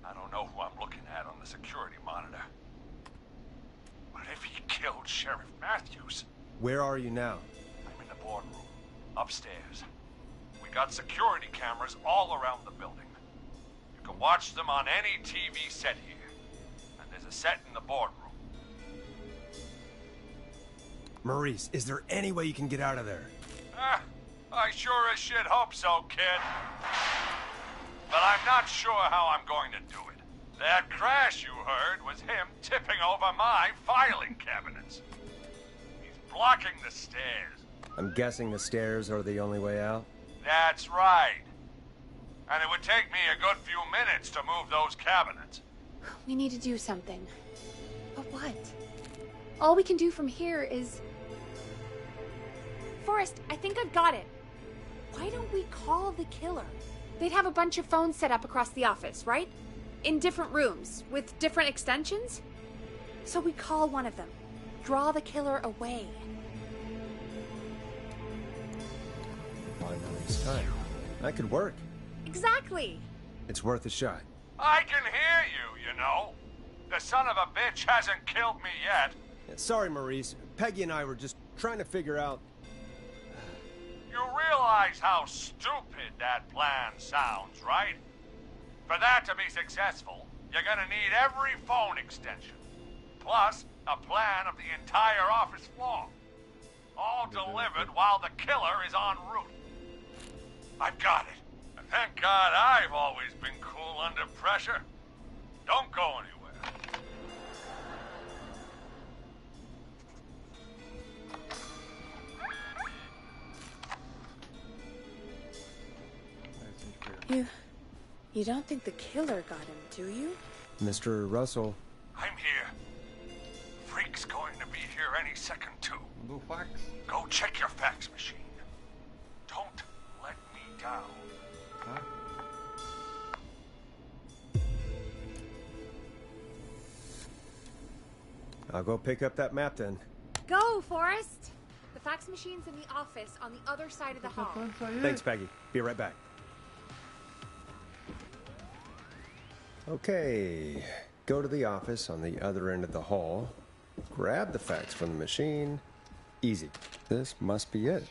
I don't know who I'm looking at on the security monitor. But if he killed Sheriff Matthews... Where are you now? I'm in the boardroom, upstairs. We got security cameras all around the building. You can watch them on any TV set here. And there's a set in the boardroom. Maurice, is there any way you can get out of there? I sure as shit hope so, kid. But I'm not sure how I'm going to do it. That crash you heard was him tipping over my filing cabinets. He's blocking the stairs. I'm guessing the stairs are the only way out? That's right. And it would take me a good few minutes to move those cabinets. We need to do something. But what? All we can do from here is... Forrest, I think I've got it. Why don't we call the killer? They'd have a bunch of phones set up across the office, right? In different rooms, with different extensions? So we call one of them. Draw the killer away. Finally, it's time. That could work. Exactly! It's worth a shot. I can hear you, you know. The son of a bitch hasn't killed me yet. Yeah, sorry, Maurice. Peggy and I were just trying to figure out... You realize how stupid that plan sounds, right? For that to be successful, you're gonna need every phone extension. Plus, a plan of the entire office floor. All delivered while the killer is en route. I've got it. And thank God I've always been cool under pressure. Don't go anywhere. You don't think the killer got him, do you? Mr. Russell. I'm here. Freak's going to be here any second, too. Mandou fax. Go check your fax machine. Don't let me down. Tá? I'll go pick up that map then. Go, Forrest! The fax machine's in the office on the other side of the hall. Thanks, Peggy. Be right back. Okay. Go to the office on the other end of the hall. Grab the fax from the machine. Easy. This must be it.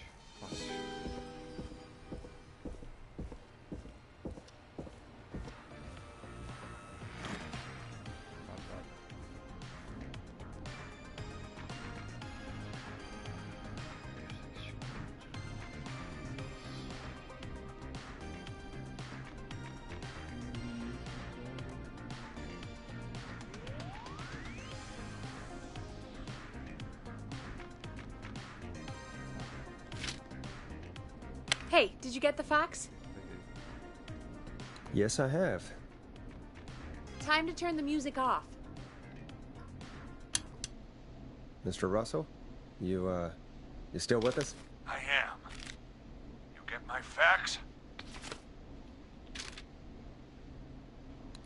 Hey, did you get the fax? Yes, I have. Time to turn the music off. Mr. Russell, you still with us? I am. You get my fax?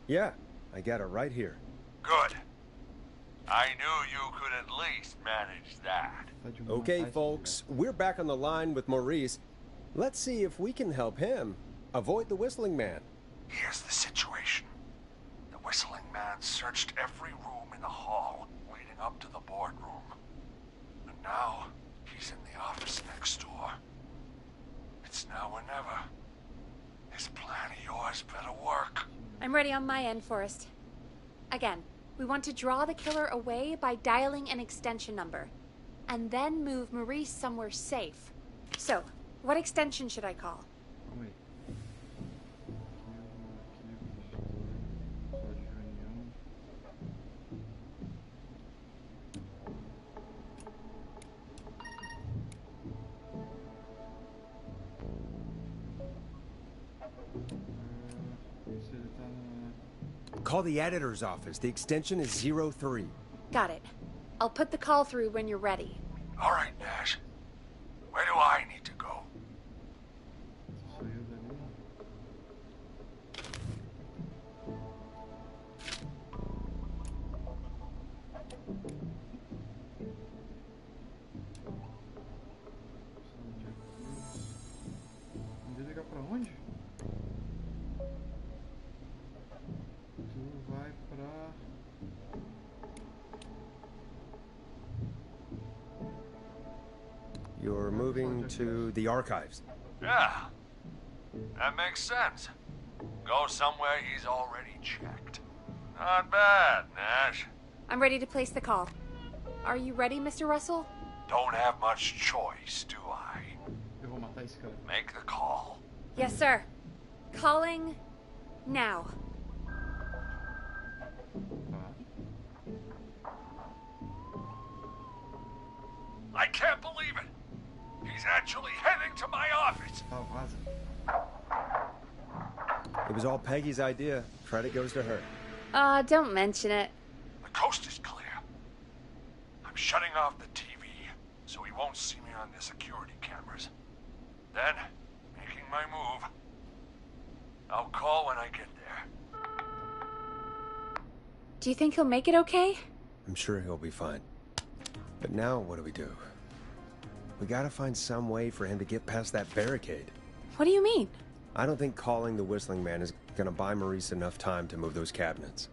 Yeah, I got it right here. Good. I knew you could at least manage that. Okay, folks, we're back on the line with Maurice. Let's see if we can help him avoid the Whistling Man. Here's the situation. The Whistling Man searched every room in the hall leading up to the boardroom. And now, he's in the office next door. It's now or never. This plan of yours better work. I'm ready on my end, Forrest. Again, we want to draw the killer away by dialing an extension number, and then move Maurice somewhere safe. So, what extension should I call? Calma aí. Aqui, só de reunião. Call the editor's office. The extension is 03. Got it. I'll put the call through when you're ready. All right, Nash. Where do I need to go? Saiu dali. Onde ligar pra onde? Tu vai pra... You're moving to the archives. Yeah. That makes sense. Go somewhere he's already checked. Not bad, Nash. I'm ready to place the call. Are you ready, Mr. Russell? Don't have much choice, do I? Eu vou matar esse cara. Make the call. Yes, sir. Calling now. Tá. I can't believe it. He's actually heading to my office. Tá, vaza. It was all Peggy's idea. Credit goes to her. Don't mention it. The coast is clear. I'm shutting off the TV so he won't see me on the security cameras. Then, making my move. I'll call when I get there. Do you think he'll make it okay? I'm sure he'll be fine. But now, what do we do? We gotta find some way for him to get past that barricade. What do you mean? I don't think calling the Whistling Man is gonna buy Maurice enough time to move those cabinets.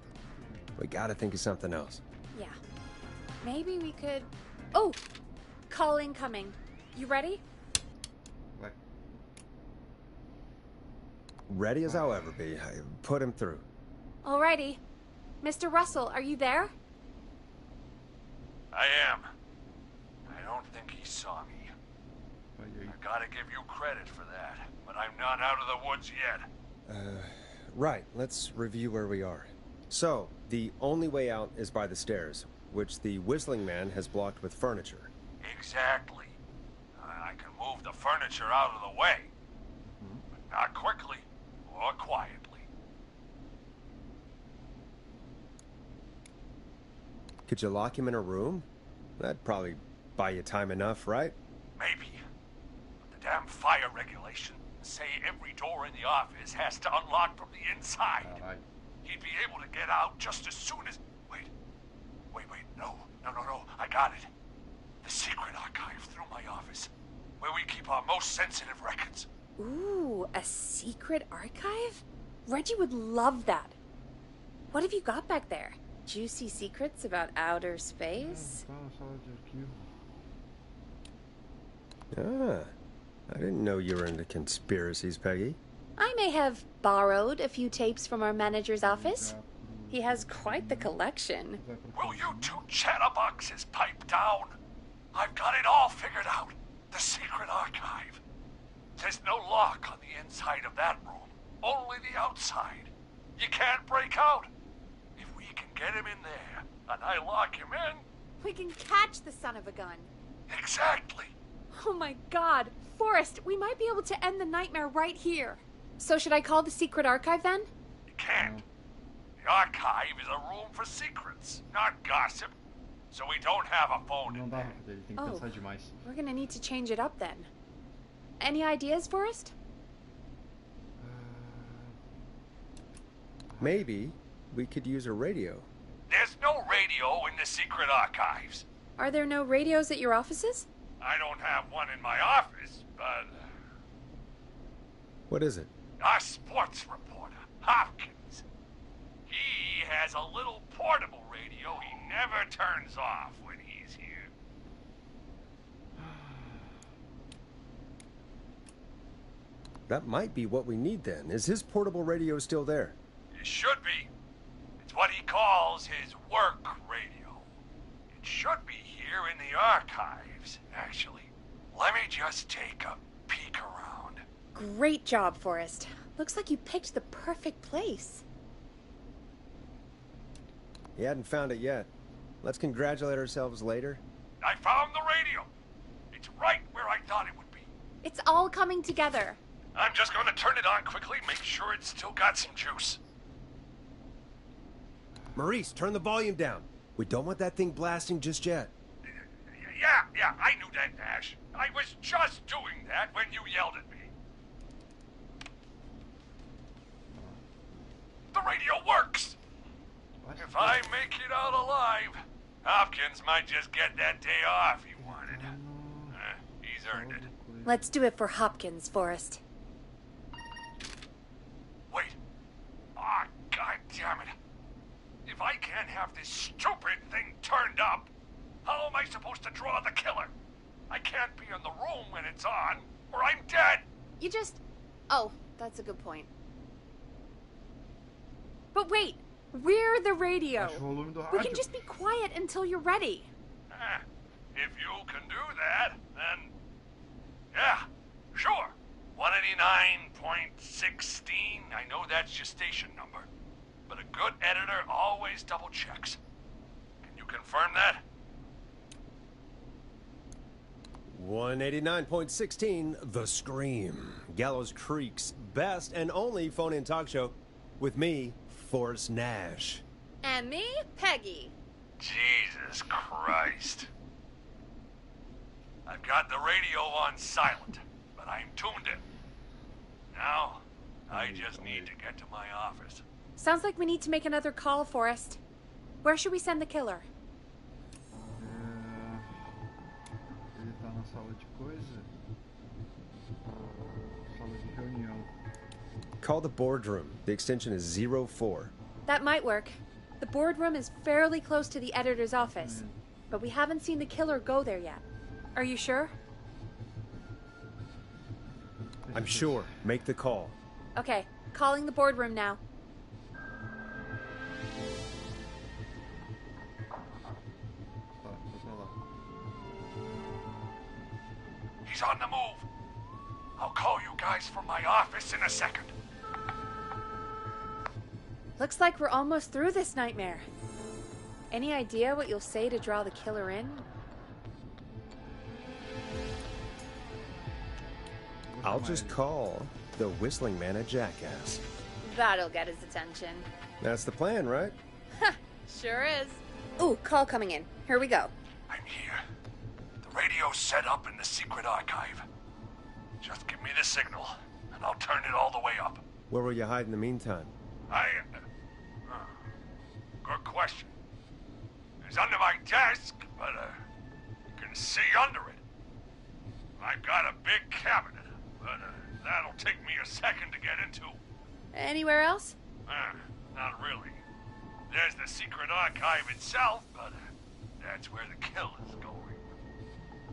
We gotta think of something else. Yeah. Maybe we could... Oh! Call incoming. You ready? Vai. Ready as I'll ever be. I put him through. Alrighty. Mr. Russell, are you there? I am. I don't think he saw me. Vai aí. I gotta give you credit for that, but I'm not out of the woods yet. Right, let's review where we are. So, the only way out is by the stairs, which the Whistling Man has blocked with furniture. Exactly. I can move the furniture out of the way. But not quickly or quietly. Could you lock him in a room? That'd probably buy you time enough, right? Maybe. But the damn fire regulations say every door in the office has to unlock from the inside. Caralho. He'd be able to get out just as soon as... Wait. No. I got it. The secret archive through my office, where we keep our most sensitive records. Ooh, a secret archive? Reggie would love that. What have you got back there? Juicy secrets about outer space? Tá na sala de arquivo. Ah, I didn't know you were into conspiracies, Peggy. I may have borrowed a few tapes from our manager's office. He has quite the collection. Vai pra Will you two chatterboxes pipe down? I've got it all figured out. The secret archive. There's no lock on the inside of that room. Only the outside. You can't break out. If we can get him in there, and I lock him in... We can catch the son of a gun. Exactly. Oh my god. Forrest, we might be able to end the nightmare right here. So should I call the secret archive then? You can't. The archive is a room for secrets, not gossip. So we don't have a phone Não in dá, there. Rafa, ele tem que Oh. pensar demais. We're gonna need to change it up then. Any ideas, Forrest? Maybe we could use a radio. There's no radio in the secret archives. Are there no radios at your offices? I don't have one in my office, but What is it? our sports reporter, Hopkins, he has a little portable radio he never turns off when he's here. That might be what we need then. Is his portable radio still there? It should be. It's what he calls his work radio. It should be here in the archives, actually. Let me just take a peek around. Great job, Forrest. Looks like you picked the perfect place. He hadn't found it yet. Let's congratulate ourselves later. I found the radio. It's right where I thought it would be. It's all coming together. I'm just going to turn it on quickly, make sure it's still got some juice. Maurice, turn the volume down. We don't want that thing blasting just yet. Yeah, I knew that, Nash. I was just doing that when you yelled at me. The radio works! If I make it out alive, Hopkins might just get that day off he wanted. He's earned it. Let's do it for Hopkins, Forrest. Wait. Ah, God damn it. If I can't have this stupid thing turned up, how am I supposed to draw the killer? I can't be in the room when it's on, or I'm dead. You just... Oh, that's a good point. But wait, we're the radio. Baixa o volume do We rádio. can just be quiet until you're ready. If you can do that, then... Yeah, sure. 189.16, I know that's your station number. But a good editor always double checks. Can you confirm that? 189.16, The Scream. Gallows Creek's best and only phone-in talk show. With me, Forrest Nash. And me, Peggy. Jesus Christ. I've got the radio on silent, but I'm tuned in. Now, I just need to get to my office. Sounds like we need to make another call, Forrest. Where should we send the killer? Ele tá na sala de coisa. Sala de reunião. Call the boardroom. The extension is 04. That might work. The boardroom is fairly close to the editor's office, but we haven't seen the killer go there yet. Are you sure? I'm sure. Make the call. Okay, calling the boardroom now. Tá, vai pra lá. He's on the move. I'll call you guys from my office in a second. Looks like we're almost through this nightmare. Any idea what you'll say to draw the killer in? I'll just call the whistling man a jackass. That'll get his attention. That's the plan, right? Sure is. Ooh, call coming in. Here we go. I'm here. The radio's set up in the secret archive. Just give me the signal, and I'll turn it all the way up. Where will you hide in the meantime? Good question. It's under my desk, but you can see under it. I've got a big cabinet, but that'll take me a second to get into. Anywhere else? Not really. There's the secret archive itself, but that's where the killer's going.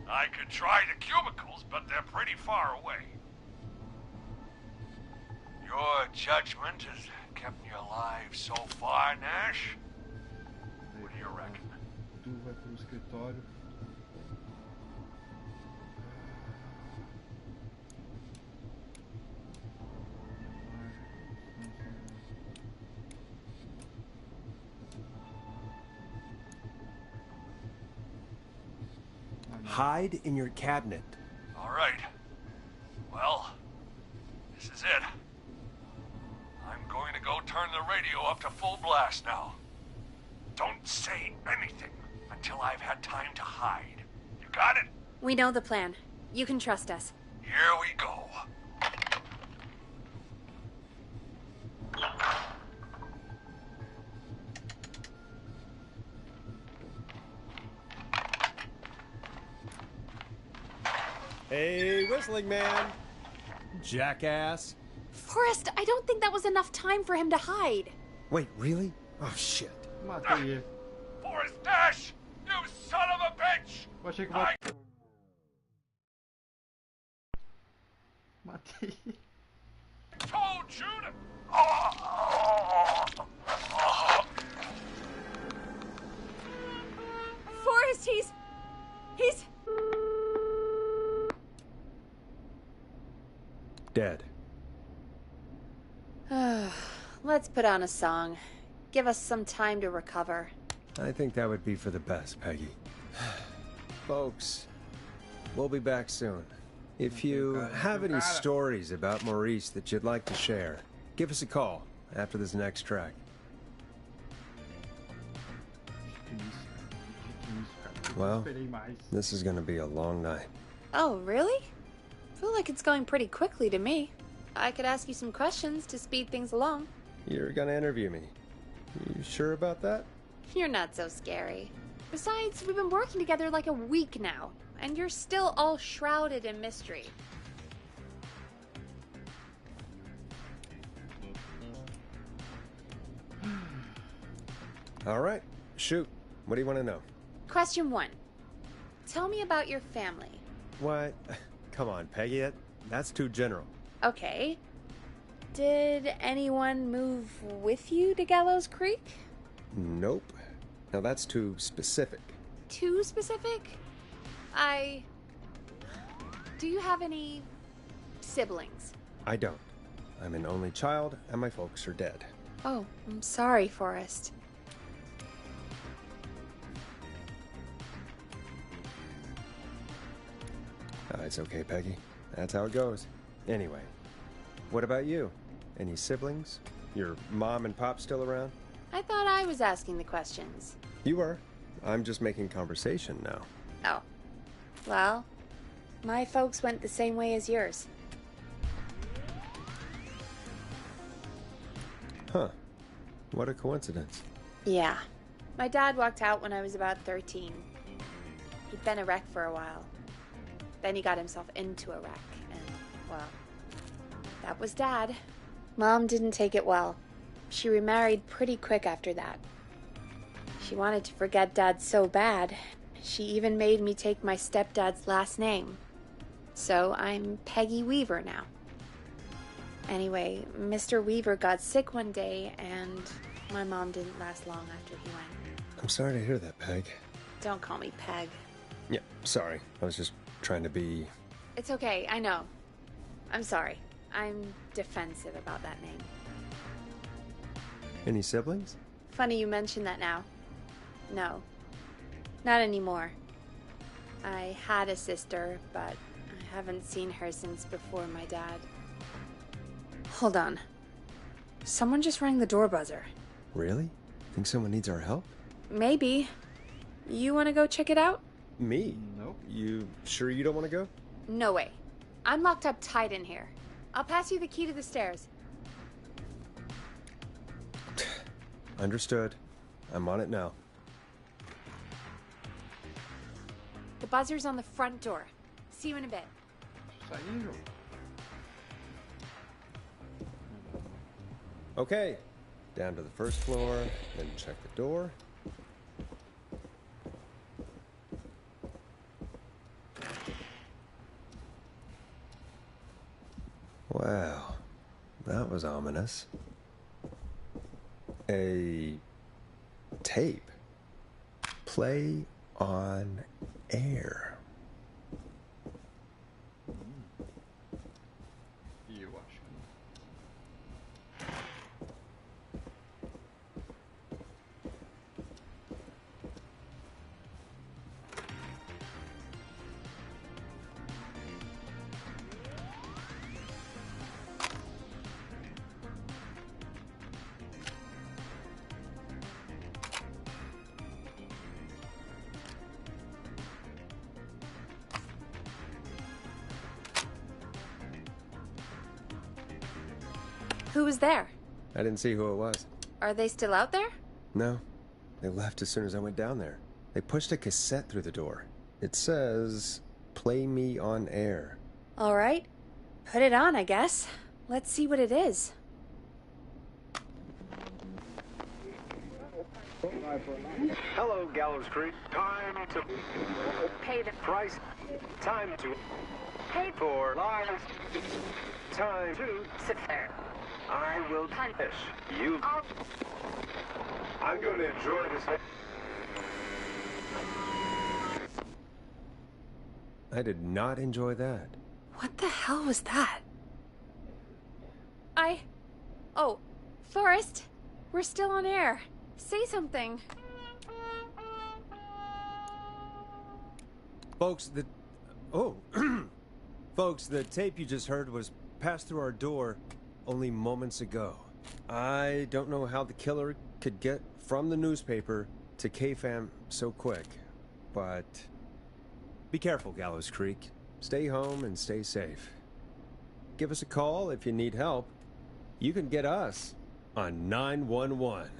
I could try the cubicles, but they're pretty far away. Your judgment has kept me alive so far, Nash. What do you reckon? Tu vai pro escritório. Hide in your cabinet. All right. Well, this is it. I'm going to go turn the radio up to full blast now. Don't say anything until I've had time to hide. You got it? We know the plan. You can trust us. Here we go. Hey, whistling man. Jackass. Forrest, I don't think that was enough time for him to hide. Wait, really? Oh, shit. Matei ele. Forrest Nash! You son of a bitch! Eu achei que vai. Matei ele. Told you to... Forrest, he's... Dead. Let's put on a song. Give us some time to recover. I think that would be for the best, Peggy. Folks, we'll be back soon. If you have any stories about Maurice that you'd like to share, give us a call after this next track. Well, Esperei mais. this is gonna be a long night. Oh, really? I feel like it's going pretty quickly to me. I could ask you some questions to speed things along. You're gonna interview me. You sure about that? You're not so scary. Besides, we've been working together like a week now, and you're still all shrouded in mystery. All right, shoot. What do you want to know? Question 1. Tell me about your family. What? Come on, Peggy. That's too general. Okay. Did anyone move with you to Gallows Creek? Nope. Now that's too specific. Too specific? Do you have any siblings? I don't. I'm an only child, and my folks are dead. Oh, I'm sorry, Forrest. It's okay, Peggy. That's how it goes. Anyway, what about you? Any siblings? Your mom and pop still around? I thought I was asking the questions. You are. I'm just making conversation now. Oh. Well, my folks went the same way as yours. Huh. What a coincidence. Yeah. My dad walked out when I was about 13. He'd been a wreck for a while. Then he got himself into a wreck, and, well, that was Dad. Mom didn't take it well. She remarried pretty quick after that. She wanted to forget Dad so bad, she even made me take my stepdad's last name. So I'm Peggy Weaver now. Anyway, Mr. Weaver got sick one day, and my mom didn't last long after he went. I'm sorry to hear that, Peg. Don't call me Peg. Yeah, sorry. I was just trying to be... It's okay, I know. I'm sorry. I'm defensive about that name. Any siblings? Funny you mention that now. No. Not anymore. I had a sister, but I haven't seen her since before my dad. Hold on. Someone just rang the door buzzer. Really? Think someone needs our help? Maybe. You want to go check it out? Me? Nope. You sure you don't want to go? No way. I'm locked up tight in here. I'll pass you the key to the stairs. Understood. I'm on it now. The buzzer's on the front door. See you in a bit. Saíram. Okay. Down to the first floor, then check the door. Wow. That was ominous. A tape. Play on air. E eu acho que não. Who was there? I didn't see who it was. Are they still out there? No. They left as soon as I went down there. They pushed a cassette through the door. It says, "Play me on air." All right. Put it on, I guess. Let's see what it is. Hello, Gallows Creek. Time to Pay the price. Time to pay for lives. Time to sit there. I will punish you. I'm going to enjoy this. I did not enjoy that. What the hell was that? Oh, Forrest, we're still on air. Say something. Folks, Folks, the tape you just heard was passed through our door only moments ago. I don't know how the killer could get from the newspaper to KFAM so quick, but be careful, Gallows Creek. Stay home and stay safe. Give us a call if you need help. You can get us on 911.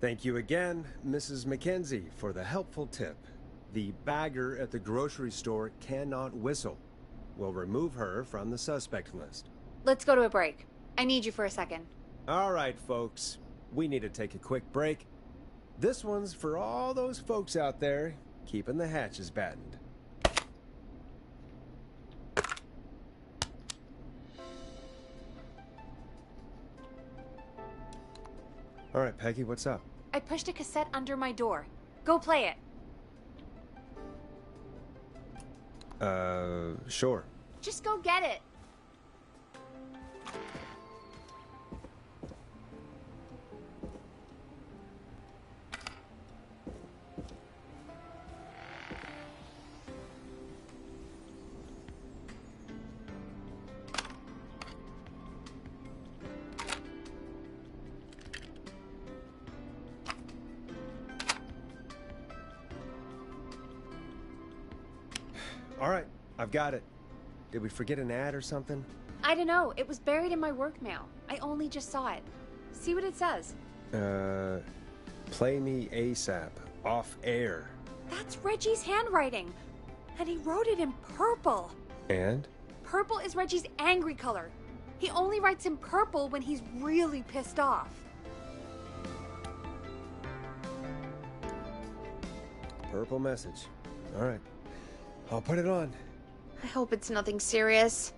Thank you again, Mrs. Mackenzie, for the helpful tip. The bagger at the grocery store cannot whistle. We'll remove her from the suspect list. Let's go to a break. I need you for a second. All right, folks. We need to take a quick break. This one's for all those folks out there keeping the hatches battened. All right, Peggy, what's up? I pushed a cassette under my door. Go play it. Sure. Just go get it. All right, I've got it. Did we forget an ad or something? I don't know. It was buried in my work mail. I only just saw it. See what it says. Play me ASAP. Off air. That's Reggie's handwriting. And he wrote it in purple. And? Purple is Reggie's angry color. He only writes in purple when he's really pissed off. Purple message. All right. I'll put it on. I hope it's nothing serious.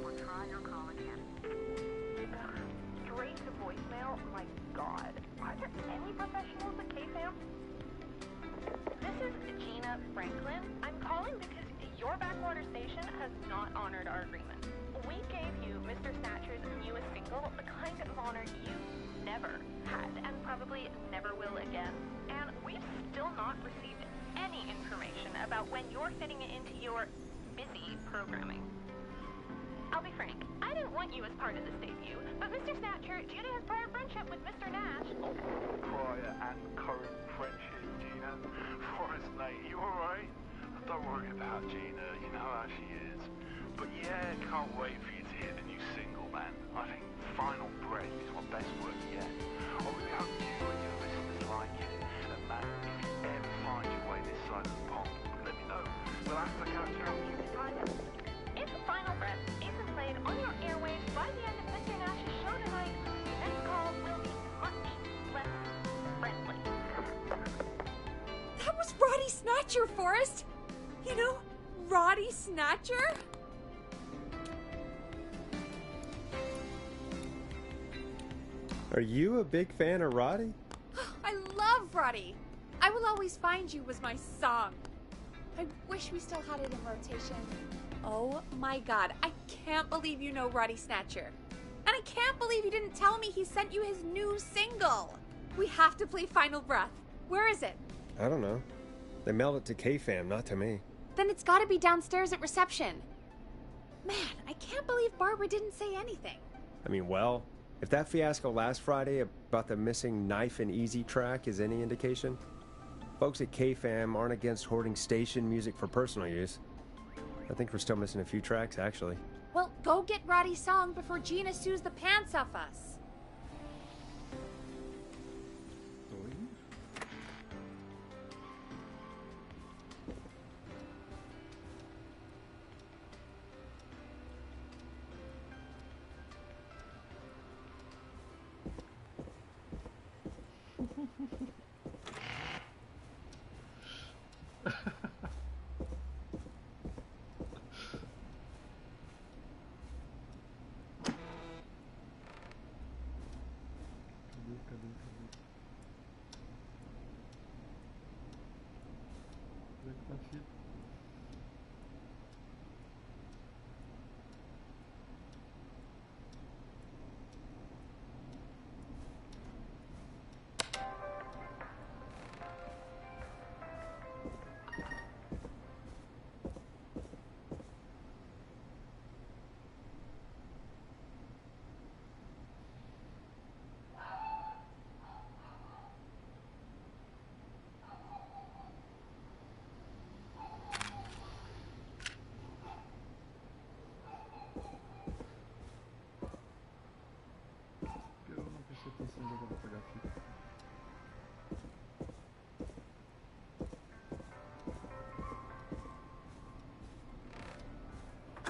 Or try your call again. Straight to voicemail? My God. Are there any professionals at KFAM? This is Gina Franklin. I'm calling because your backwater station has not honored our agreement. We gave you Mr. Snatcher's newest single, the kind of honor you never had and probably never will again. And we've still not received any information about when you're fitting it into your busy programming. I'll be frank, I didn't want you as part of this debut, but Mr. Snatcher, due to his prior friendship with Mr. Nash... Prior and current friendship, Gina. Forrest, mate, you alright? Don't worry about Gina, you know how she is. But yeah, can't wait for you to hear the new single, man. I think Final Breath is my best work yet. I really hope you and your listeners like it. And man, if you ever find your way this side of the pond, let me know. We'll have to catch up. If Final Breath isn't played on your airwaves by the end of Mr. Nash's show tonight, your next call will be much less friendly. That was Roddy Snatcher, Forrest! You know, Roddy Snatcher? Are you a big fan of Roddy? I love Roddy. I Will Always Find You was my song. I wish we still had it in rotation. Oh my God, I can't believe you know Roddy Snatcher. And I can't believe you didn't tell me he sent you his new single. We have to play Final Breath. Where is it? I don't know. They mailed it to KFAM, not to me. Then it's gotta be downstairs at reception. Man, I can't believe Barbara didn't say anything. I mean, well, if that fiasco last Friday about the missing Knife and Easy track is any indication, folks at KFAM aren't against hoarding station music for personal use. I think we're still missing a few tracks, actually. Well, go get Roddy's song before Gina sues the pants off us.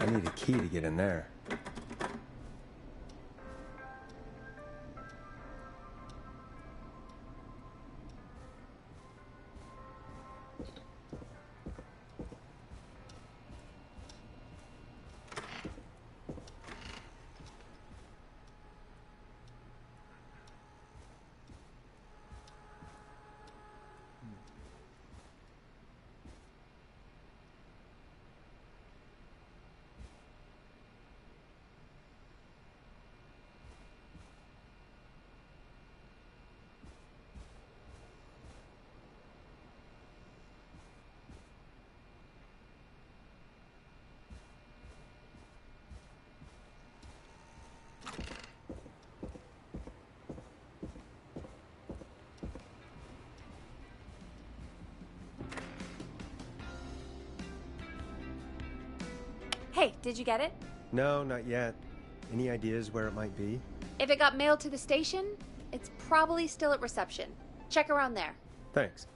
I need a key to get in there. Hey, did you get it? No, not yet. Any ideas where it might be? If it got mailed to the station, it's probably still at reception. Check around there. Thanks.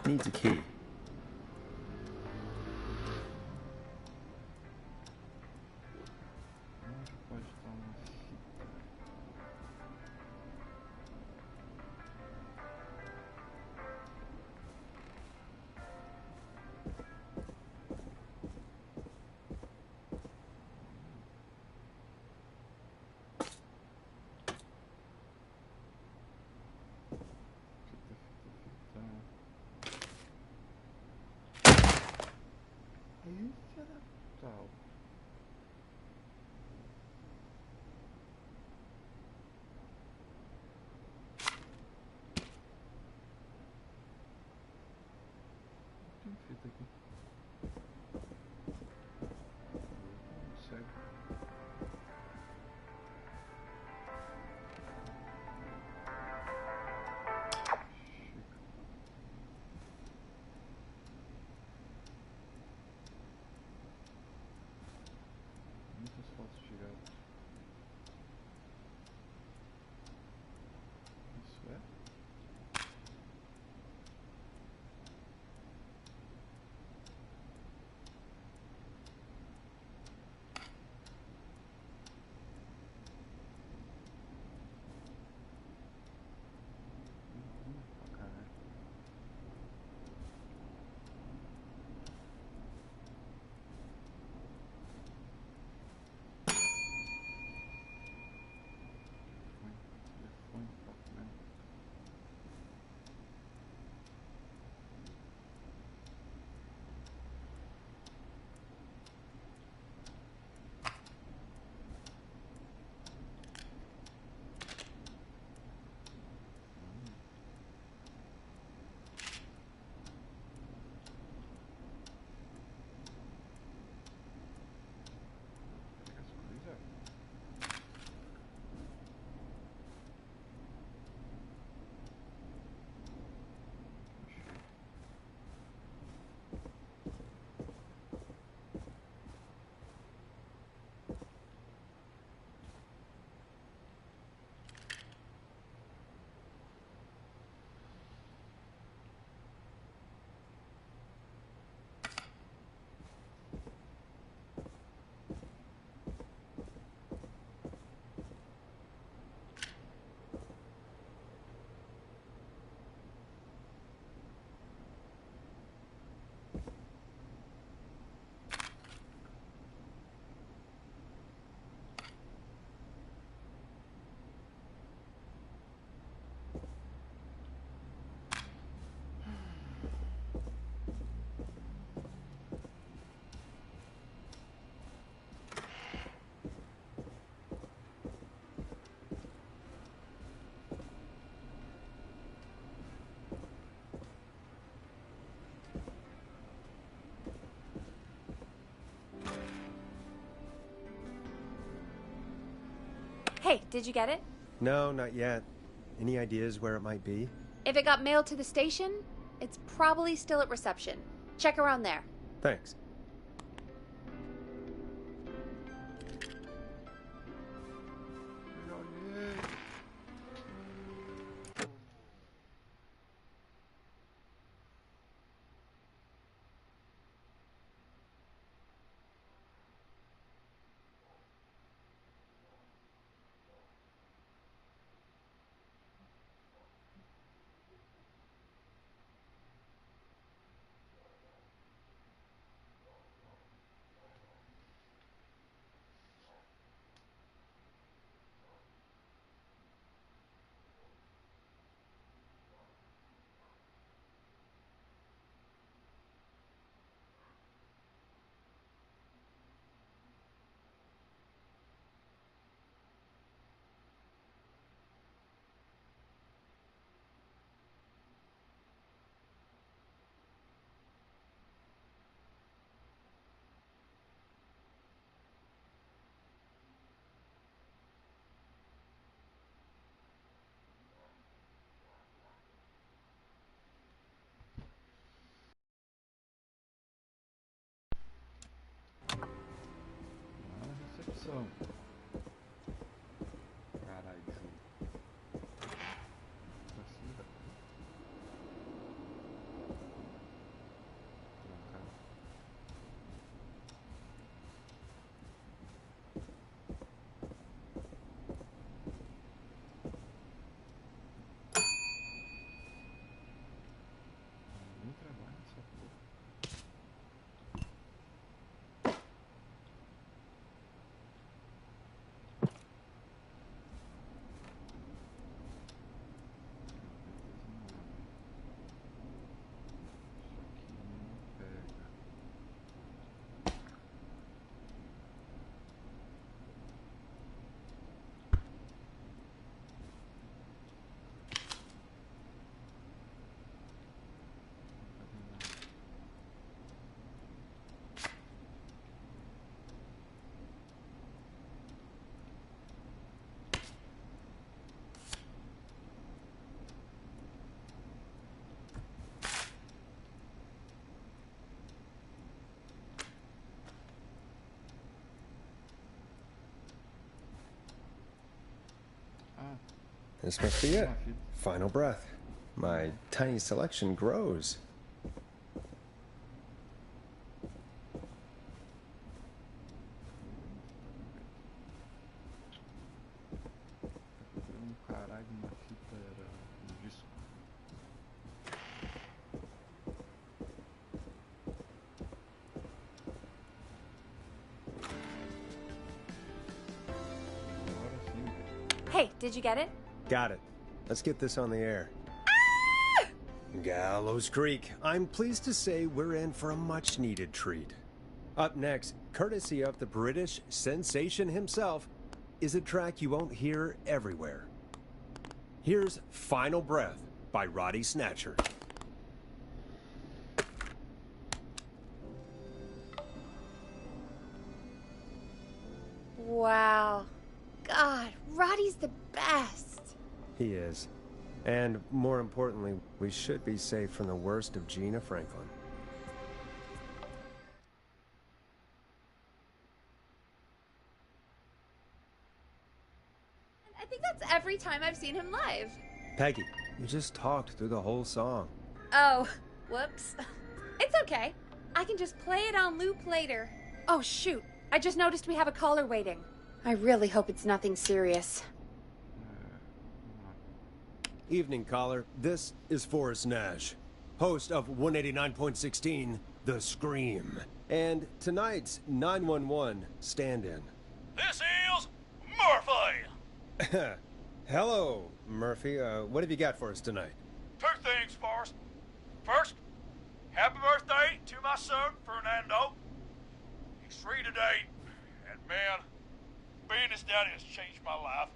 Needs a key. Fita aqui. Segue. Muitas fotos tiradas. Isso é? Hey, did you get it? No, not yet. Any ideas where it might be? If it got mailed to the station, it's probably still at reception. Check around there. Thanks. Recepção. Caralho, jogo. Vacila. Trancar. Nem trabalho nessa porra. This must be it. Final breath. My tiny selection grows. Caralho, uma fita era um disco. Agora sim, velho. Hey, did you get it? Got it. Let's get this on the air. Gallows Creek. I'm pleased to say we're in for a much-needed treat. Up next, courtesy of the British sensation himself, is a track you won't hear everywhere. Here's Final Breath by Roddy Snatcher. Wow. God, Roddy's the best. He is. And more importantly, we should be safe from the worst of Gina Franklin. I think that's every time I've seen him live. Peggy, you just talked through the whole song. Oh, whoops. It's okay. I can just play it on loop later. Oh, shoot. I just noticed we have a caller waiting. I really hope it's nothing serious. Evening, caller. This is Forrest Nash, host of 189.16, The Scream. And tonight's 911 stand-in. This is Murphy! Hello, Murphy. What have you got for us tonight? Two things, Forrest. First, happy birthday to my son, Fernando. He's 3 today, and man, being his daddy has changed my life.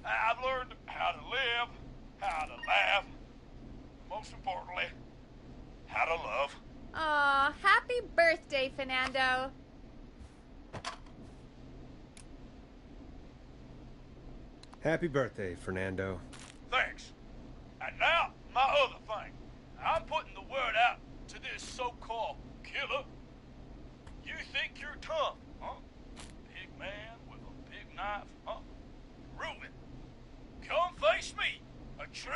I've learned how to live, how to laugh, most importantly, how to love. Aw, happy birthday, Fernando. Happy birthday, Fernando. Thanks. And now, my other thing. I'm putting the word out to this so-called killer. You think you're tough, huh? Big man with a big knife, huh? Reuben, come face me, a true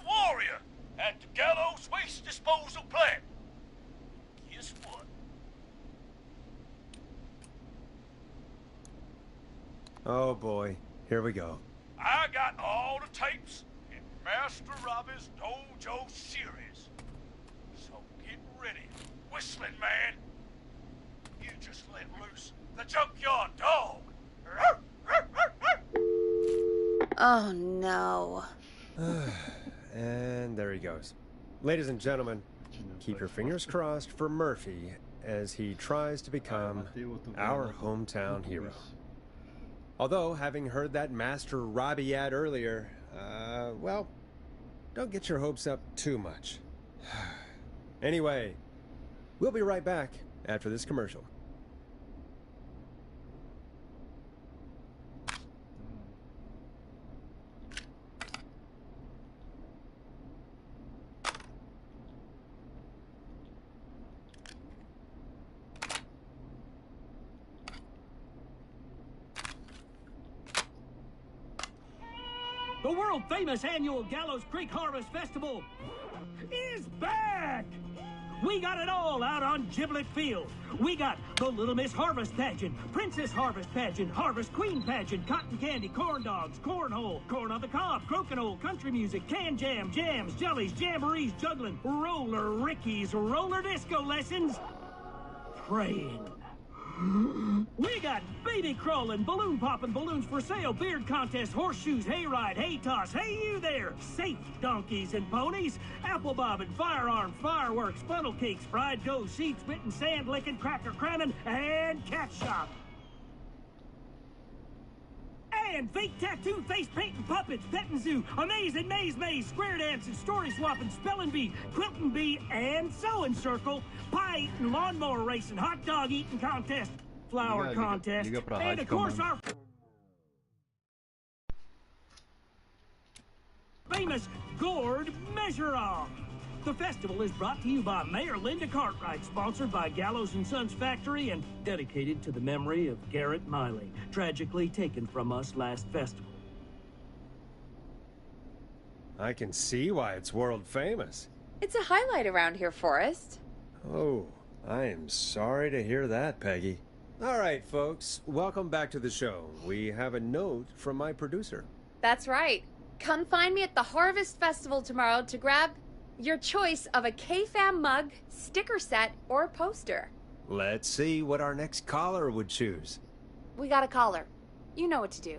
warrior at the Gallows Waste Disposal Plant. Guess what? Oh boy, here we go. I got all the tapes in Master Robbie's Dojo series. So get ready, Whistling Man. You just let loose the junkyard dog. Oh no. And there he goes. Ladies and gentlemen, keep your fingers crossed for Murphy as he tries to become our hometown hero. Although, having heard that Master Robbie ad earlier, well, don't get your hopes up too much. Anyway, we'll be right back after this commercial. The world-famous annual Gallows Creek Harvest Festival is back! We got it all out on Giblet Field. We got the Little Miss Harvest Pageant, Princess Harvest Pageant, Harvest Queen Pageant, Cotton Candy, Corn Dogs, Cornhole, Corn on the Cob, Crokinole, Country Music, Can Jam, Jams, Jellies, Jamborees, Juggling, Roller Rickies, Roller Disco Lessons, Praying. We got baby crawling, balloon popping, balloons for sale, beard contest, horseshoes, hayride, hay toss, hey you there, safe donkeys and ponies, apple bobbing, firearms, fireworks, funnel cakes, fried dough, seed spitting, sand licking, cracker cramming, and cat shop. And fake tattoo, face painting, puppets, petting zoo, amazing maze, square dancing, story swapping, spelling bee, quilting bee, and sewing circle, pie eating, lawnmower racing, hot dog eating contest, flower contest, and of course our famous gourd measure-off. The festival is brought to you by Mayor Linda Cartwright, sponsored by Gallows & Sons Factory, and dedicated to the memory of Garrett Miley, tragically taken from us last festival. I can see why it's world famous. It's a highlight around here, Forrest. Oh, I am sorry to hear that, Peggy. All right, folks, welcome back to the show. We have a note from my producer. That's right. Come find me at the Harvest Festival tomorrow to grab your choice of a K-Fam mug, sticker set, or poster. Let's see what our next caller would choose. We got a caller. You know what to do.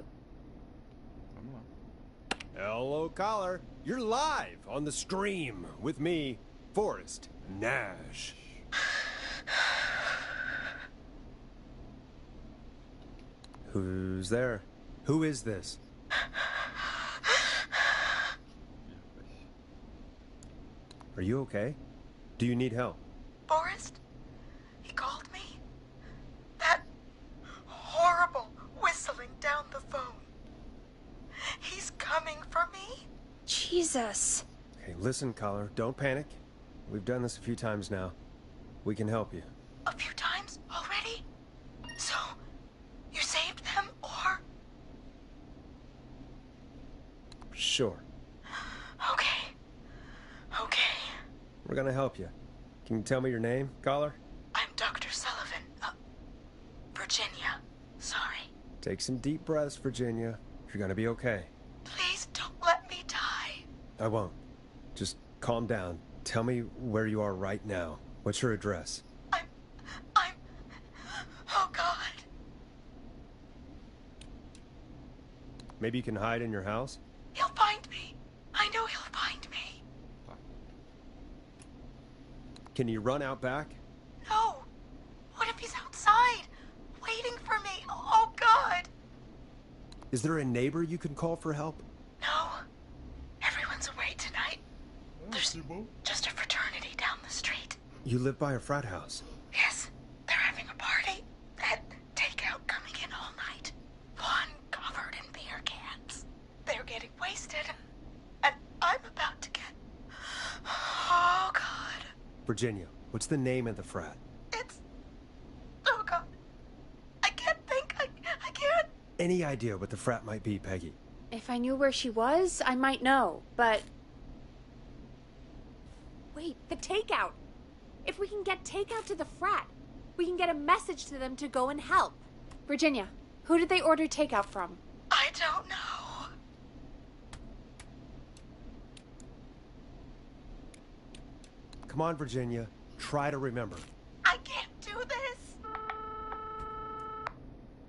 Hello, caller. You're live on the stream with me, Forrest Nash. Who's there? Who is this? Are you okay? Do you need help? Forrest? He called me? That horrible whistling down the phone. He's coming for me? Jesus. Okay, listen, caller. Don't panic. We've done this a few times now. We can help you. A few times already? So, you saved them, or? Sure. Okay. Okay. We're gonna help you. Can you tell me your name, caller? I'm Dr. Sullivan. Virginia. Sorry. Take some deep breaths, Virginia. You're gonna be okay. Please don't let me die. I won't. Just calm down. Tell me where you are right now. What's your address? Oh, God. Maybe you can hide in your house? He'll find me. I know he'll find me. Can you run out back? No. What if he's outside, waiting for me? Oh, God. Is there a neighbor you can call for help? No. Everyone's away tonight. There's just a fraternity down the street. You live by a frat house. Yes. They're having a party. That takeout coming in all night. Lawn covered in beer cans. Virginia, what's the name of the frat? It's... Oh, God. I can't think. I can't. Any idea what the frat might be, Peggy? If I knew where she was, I might know, but... Wait, the takeout! If we can get takeout to the frat, we can get a message to them to go and help. Virginia, who did they order takeout from? I don't know. Come on, Virginia. Try to remember. I can't do this.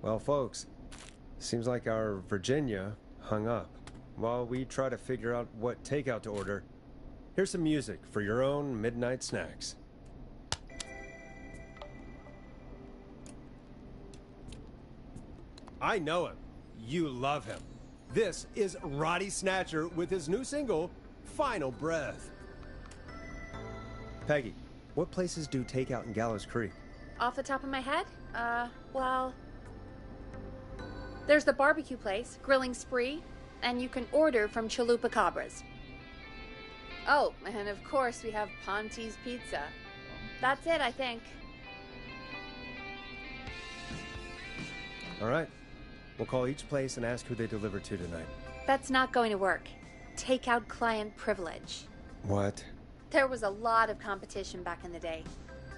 Well, folks, seems like our Virginia hung up. While we try to figure out what takeout to order, here's some music for your own midnight snacks. I know him. You love him. This is Roddy Snatcher with his new single, Final Breath. Peggy, what places do takeout in Gallows Creek? Off the top of my head? Well... There's the barbecue place, Grilling Spree, and you can order from Chalupa Cabras. Oh, and of course we have Ponte's Pizza. That's it, I think. All right. We'll call each place and ask who they deliver to tonight. That's not going to work. Takeout client privilege. What? There was a lot of competition back in the day.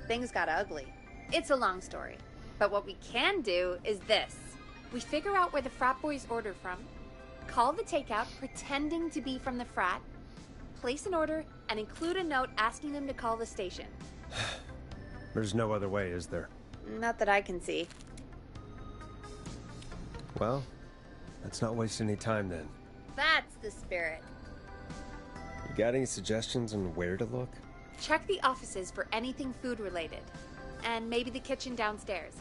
Things got ugly. It's a long story. But what we can do is this. We figure out where the frat boys order from, call the takeout pretending to be from the frat, place an order, and include a note asking them to call the station. There's no other way, is there? Not that I can see. Well, let's not waste any time then. That's the spirit. You got any suggestions on where to look? Check the offices for anything food related. And maybe the kitchen downstairs.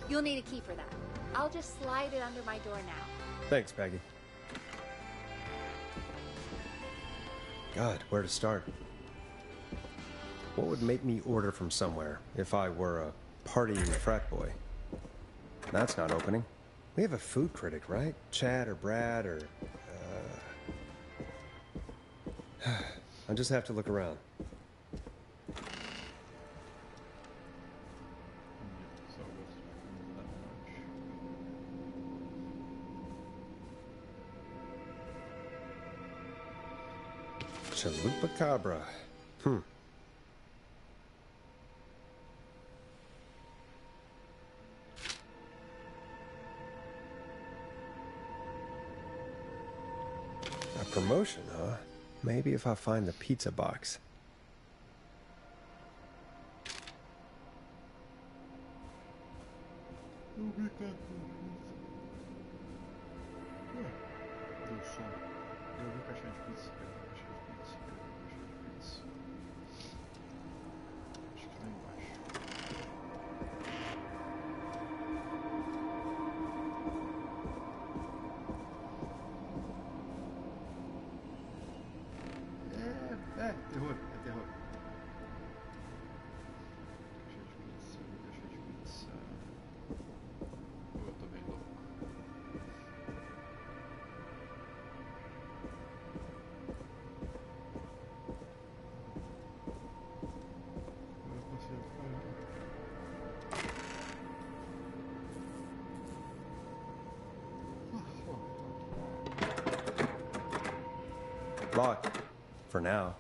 You'll need a key for that. I'll just slide it under my door now. Thanks, Peggy. God, where to start? What would make me order from somewhere if I were a partying frat boy? That's not opening. We have a food critic, right? Chad or Brad or... I'll just have to look around. Chalupa Cabra. A promotion, huh? Maybe if I find the pizza box. Terror, é terror. Caixa de pizza. Eu tô bem louco. Locked. For now.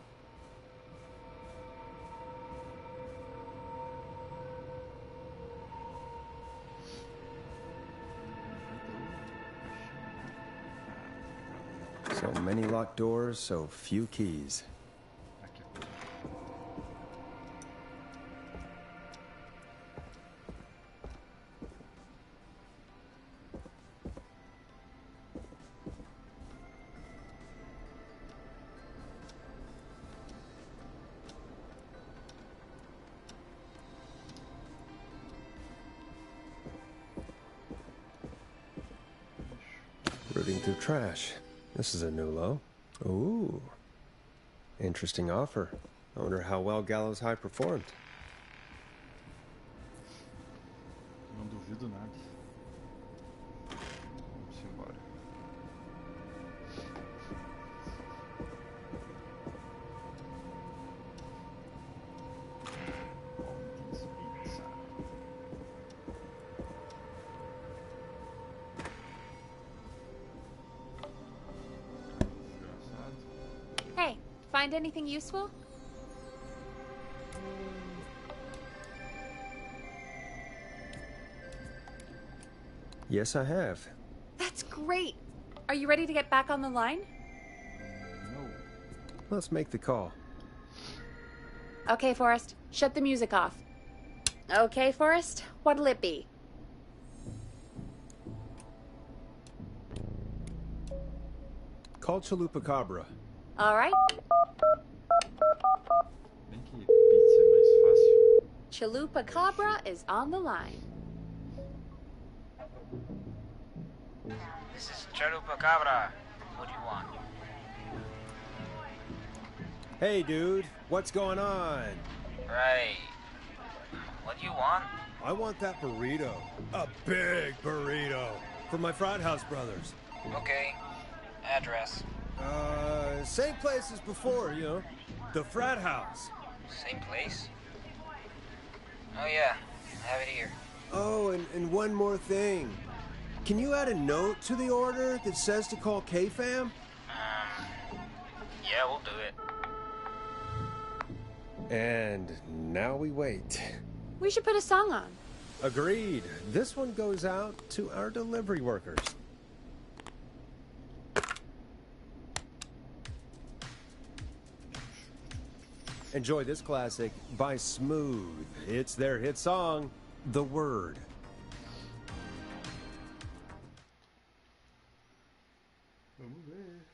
So many locked doors, so few keys. Rooting through trash. This is a new low. Ooh. Interesting offer. I wonder how well Gallows High performed. Não duvido nada. Vamos embora. Hey, find anything useful? Yes, I have. That's great. Are you ready to get back on the line? Let's make the call. Okay, Forrest, shut the music off. Okay, Forrest, what'll it be? Call Chalupacabra. All right. Bem que Beats é mais fácil. Chalupacabra is on the line. This is Chalupacabra. What do you want? Hey, dude. What's going on? Right. What do you want? I want that burrito. A big burrito. For my frat house brothers. Okay. Address. Same place as before, you know. The frat house. Same place? Oh yeah, I have it here. Oh, and one more thing. Can you add a note to the order that says to call K-Fam? Yeah, we'll do it. And now we wait. We should put a song on. Agreed. This one goes out to our delivery workers. Enjoy this classic by Smooth. It's their hit song, The Word. Vamos ver.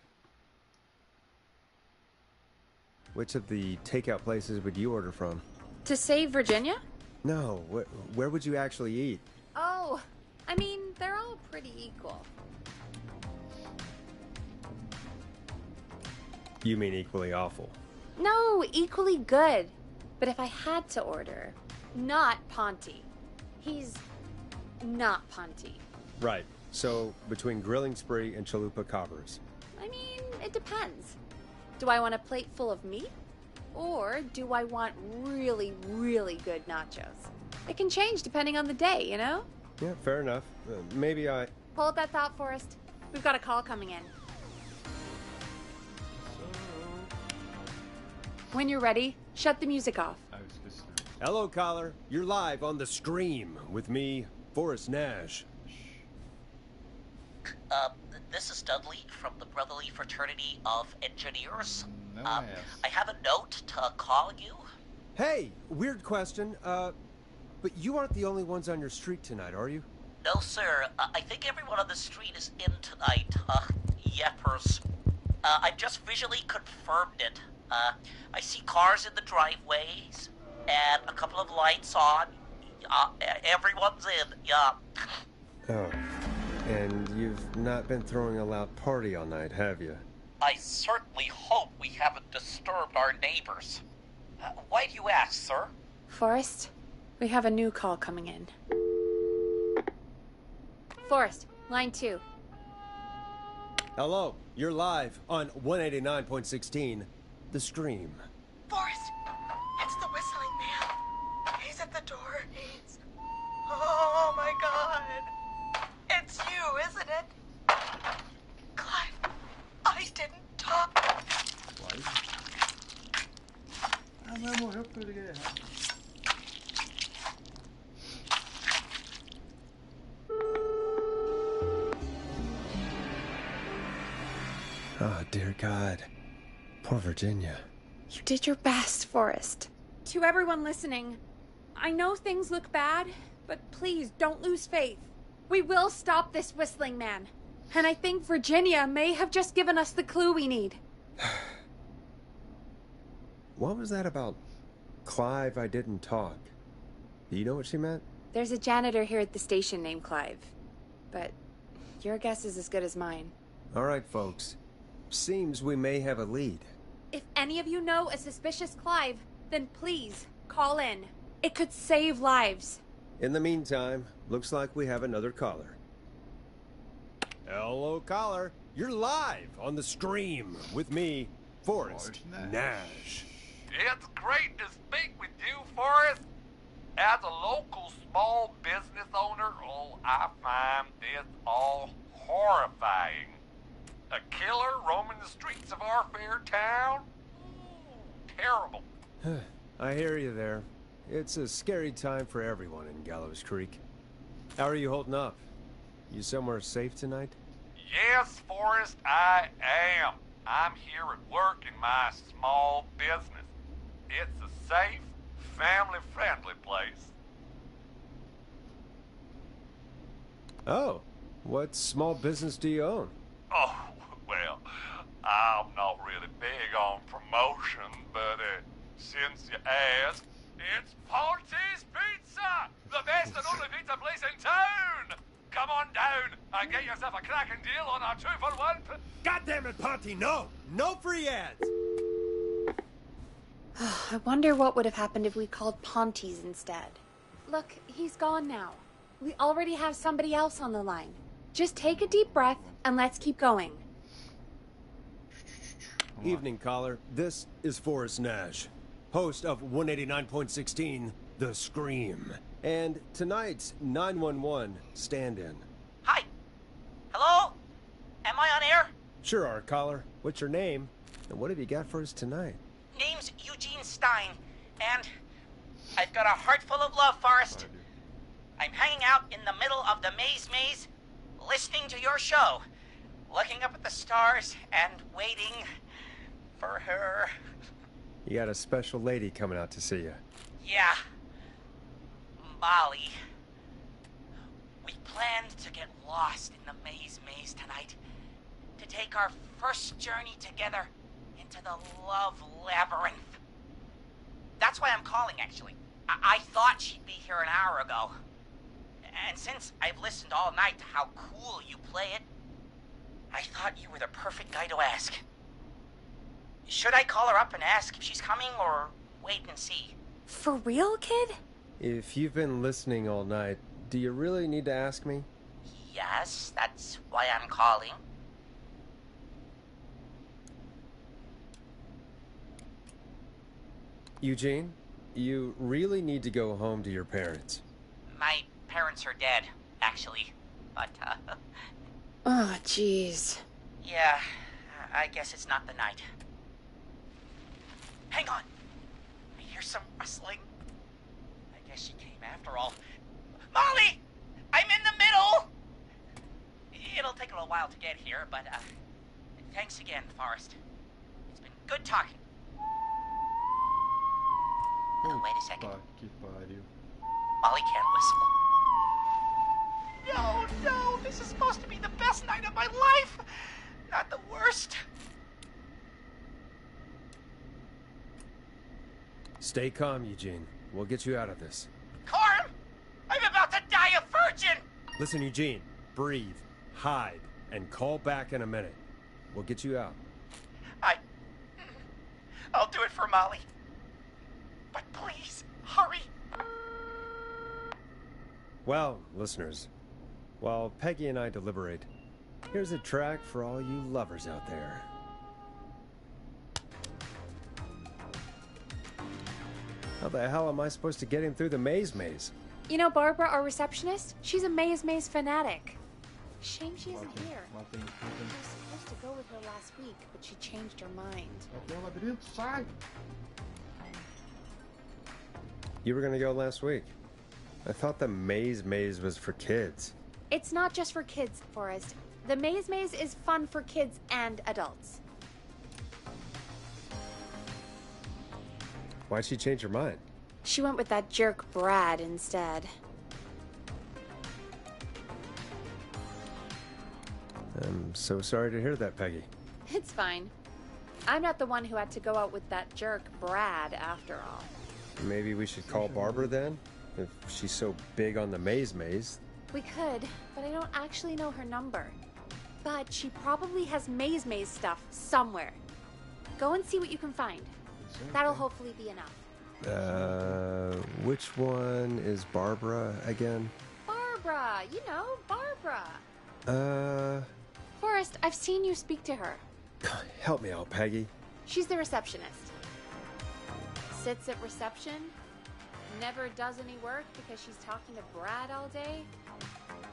Which of the takeout places would you order from? To save Virginia? No, where would you actually eat? Oh, I mean, they're all pretty equal. You mean equally awful? No, equally good. But if I had to order, not Ponty. He's not Ponty. Right. So, between Grilling Spree and Chalupacabras. I mean, it depends. Do I want a plate full of meat? Or do I want really, really good nachos? It can change depending on the day, you know? Yeah, fair enough. Maybe I... Hold that thought, Forrest. We've got a call coming in. When you're ready, shut the music off. Hello, caller. You're live on the stream with me, Forrest Nash. This is Dudley from the Brotherly Fraternity of Engineers. I have a note to call you. Hey, weird question. But you aren't the only ones on your street tonight, are you? No, sir. I think everyone on the street is in tonight. Yeppers. I've just visually confirmed it. I see cars in the driveways, and a couple of lights on. Everyone's in, yeah. Oh. And you've not been throwing a loud party all night, have you? I certainly hope we haven't disturbed our neighbors. Why do you ask, sir? Forrest, we have a new call coming in. Forrest, line 2. Hello, you're live on 189.16, The Stream. Forrest, it's the whistling man. He's at the door. He's... Oh my god. It's you, isn't it? Clive, I didn't talk. Ah, mas morreu porque eu liguei errado. Oh, dear God. Poor Virginia. You did your best, Forrest. To everyone listening, I know things look bad, but please don't lose faith. We will stop this whistling man. And I think Virginia may have just given us the clue we need. What was that about Clive, I didn't talk? Do you know what she meant? There's a janitor here at the station named Clive. But your guess is as good as mine. All right, folks. Seems we may have a lead. If any of you know a suspicious Clive, then please call in. It could save lives. In the meantime, looks like we have another caller. Hello, caller. You're live on the stream with me, Forrest Nash. It's great to speak with you, Forrest. As a local small business owner, I find this all horrifying. A killer roaming the streets of our fair town? Ooh, terrible. I hear you there. It's a scary time for everyone in Gallows Creek. How are you holding up? You somewhere safe tonight? Yes, Forrest, I am. I'm here at work in my small business. It's a safe, family-friendly place. Oh, what small business do you own? Oh, well, I'm not really big on promotion, but since you asked, it's Ponte's Pizza! The best and only pizza place in town! Come on down and get yourself a cracking deal on our 2-for-1. God damn it, Ponte, no! No free ads! I wonder what would have happened if we called Ponte's instead. Look, he's gone now. We already have somebody else on the line. Just take a deep breath and let's keep going. Evening, caller. This is Forrest Nash, host of 189.16, The Scream. And tonight's 911 stand-in. Hi. Hello? Am I on air? Sure are, caller. What's your name? And what have you got for us tonight? Name's Eugene Stein, and I've got a heart full of love, Forrest. I'm hanging out in the middle of the maze, listening to your show, looking up at the stars and waiting for her. You got a special lady coming out to see you. Yeah. Molly. We planned to get lost in the maze tonight, to take our first journey together into the love labyrinth. That's why I'm calling, actually. I thought she'd be here an hour ago. And since I've listened all night to how cool you play it, I thought you were the perfect guy to ask. Should I call her up and ask if she's coming, or wait and see? For real, kid? If you've been listening all night, do you really need to ask me? Yes, that's why I'm calling. Eugene, you really need to go home to your parents. My parents are dead, actually. But, Oh, jeez. yeah, I guess it's not the night. Hang on. I hear some rustling. I guess she came after all. Molly! I'm in the middle! It'll take a little while to get here, but, thanks again, Forrest. It's been good talking. Oh, wait a second. Molly can't whistle. No, this is supposed to be the best night of my life! Not the worst. Stay calm, Eugene. We'll get you out of this. Carm! I'm about to die a virgin! Listen, Eugene. Breathe, hide, and call back in a minute. We'll get you out. I'll do it for Molly. But please, hurry. Well, listeners, while Peggy and I deliberate, here's a track for all you lovers out there. How the hell am I supposed to get him through the maze? You know Barbara, our receptionist? She's a maze fanatic. Shame she isn't here. I was supposed to go with her last week, but she changed her mind. You were gonna go last week. I thought the maze was for kids. It's not just for kids, Forrest. The maze is fun for kids and adults. Why'd she change her mind? She went with that jerk Brad instead. I'm so sorry to hear that, Peggy. It's fine. I'm not the one who had to go out with that jerk Brad after all. Maybe we should call Barbara then? If she's so big on the maze. We could, but I don't actually know her number. But she probably has maze stuff somewhere. Go and see what you can find. That'll hopefully be enough. Which one is Barbara again? Barbara! You know, Barbara! Forrest, I've seen you speak to her. Help me out, Peggy. She's the receptionist. Sits at reception, never does any work because she's talking to Brad all day.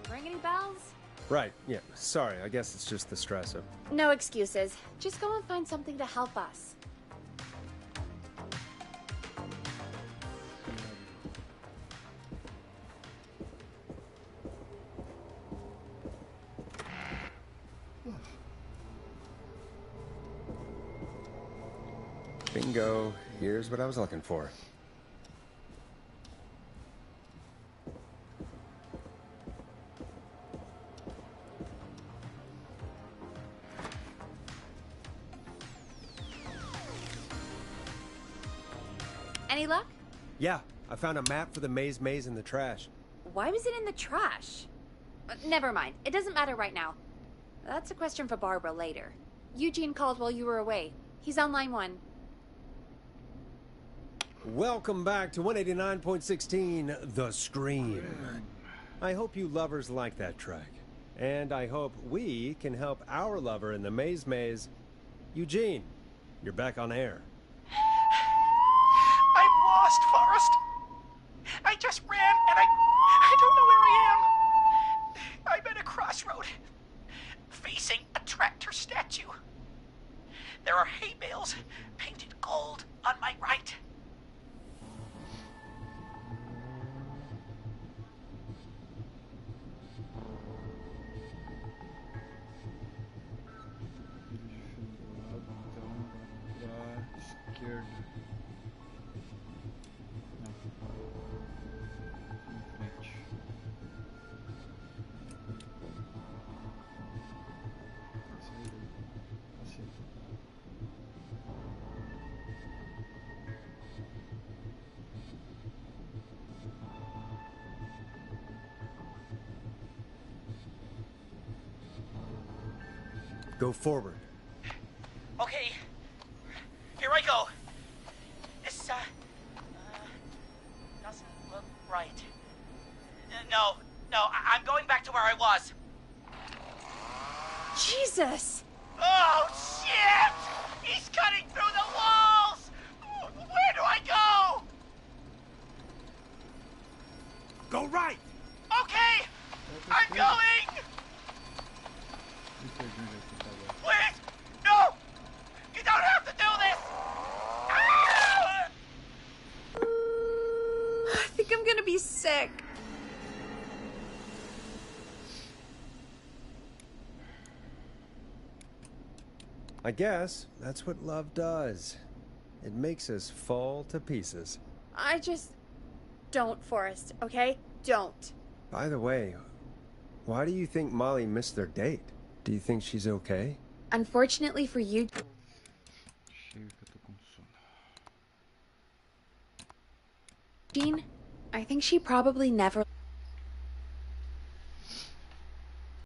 Ring any bells? Right, yeah. Sorry, I guess it's just the stress of... No excuses. Just go and find something to help us. Bingo. Here's what I was looking for. Any luck? Yeah, I found a map for the maze in the trash. Why was it in the trash? Never mind. It doesn't matter right now. That's a question for Barbara later. Eugene called while you were away. He's on line 1. Welcome back to 189.16, The Scream. I hope you lovers like that track. And I hope we can help our lover in the maze. Eugene, you're back on air. I'm lost, Forrest. I just ran and I don't know where I am. I'm at a crossroad, facing a tractor statue. There are hay bales painted gold on my right. Go forward. Okay, here I go. This, doesn't look right. No, I'm going back to where I was. Jesus! Oh, shit! He's cutting through the walls! Where do I go? Go right! Okay! I'm going! Please! No! You don't have to do this! Ah! I think I'm gonna be sick. I guess that's what love does. It makes us fall to pieces. I just... Don't, Forrest, okay? Don't. By the way, why do you think Molly missed their date? Do you think she's okay? Unfortunately for you... Jean, I think she probably never...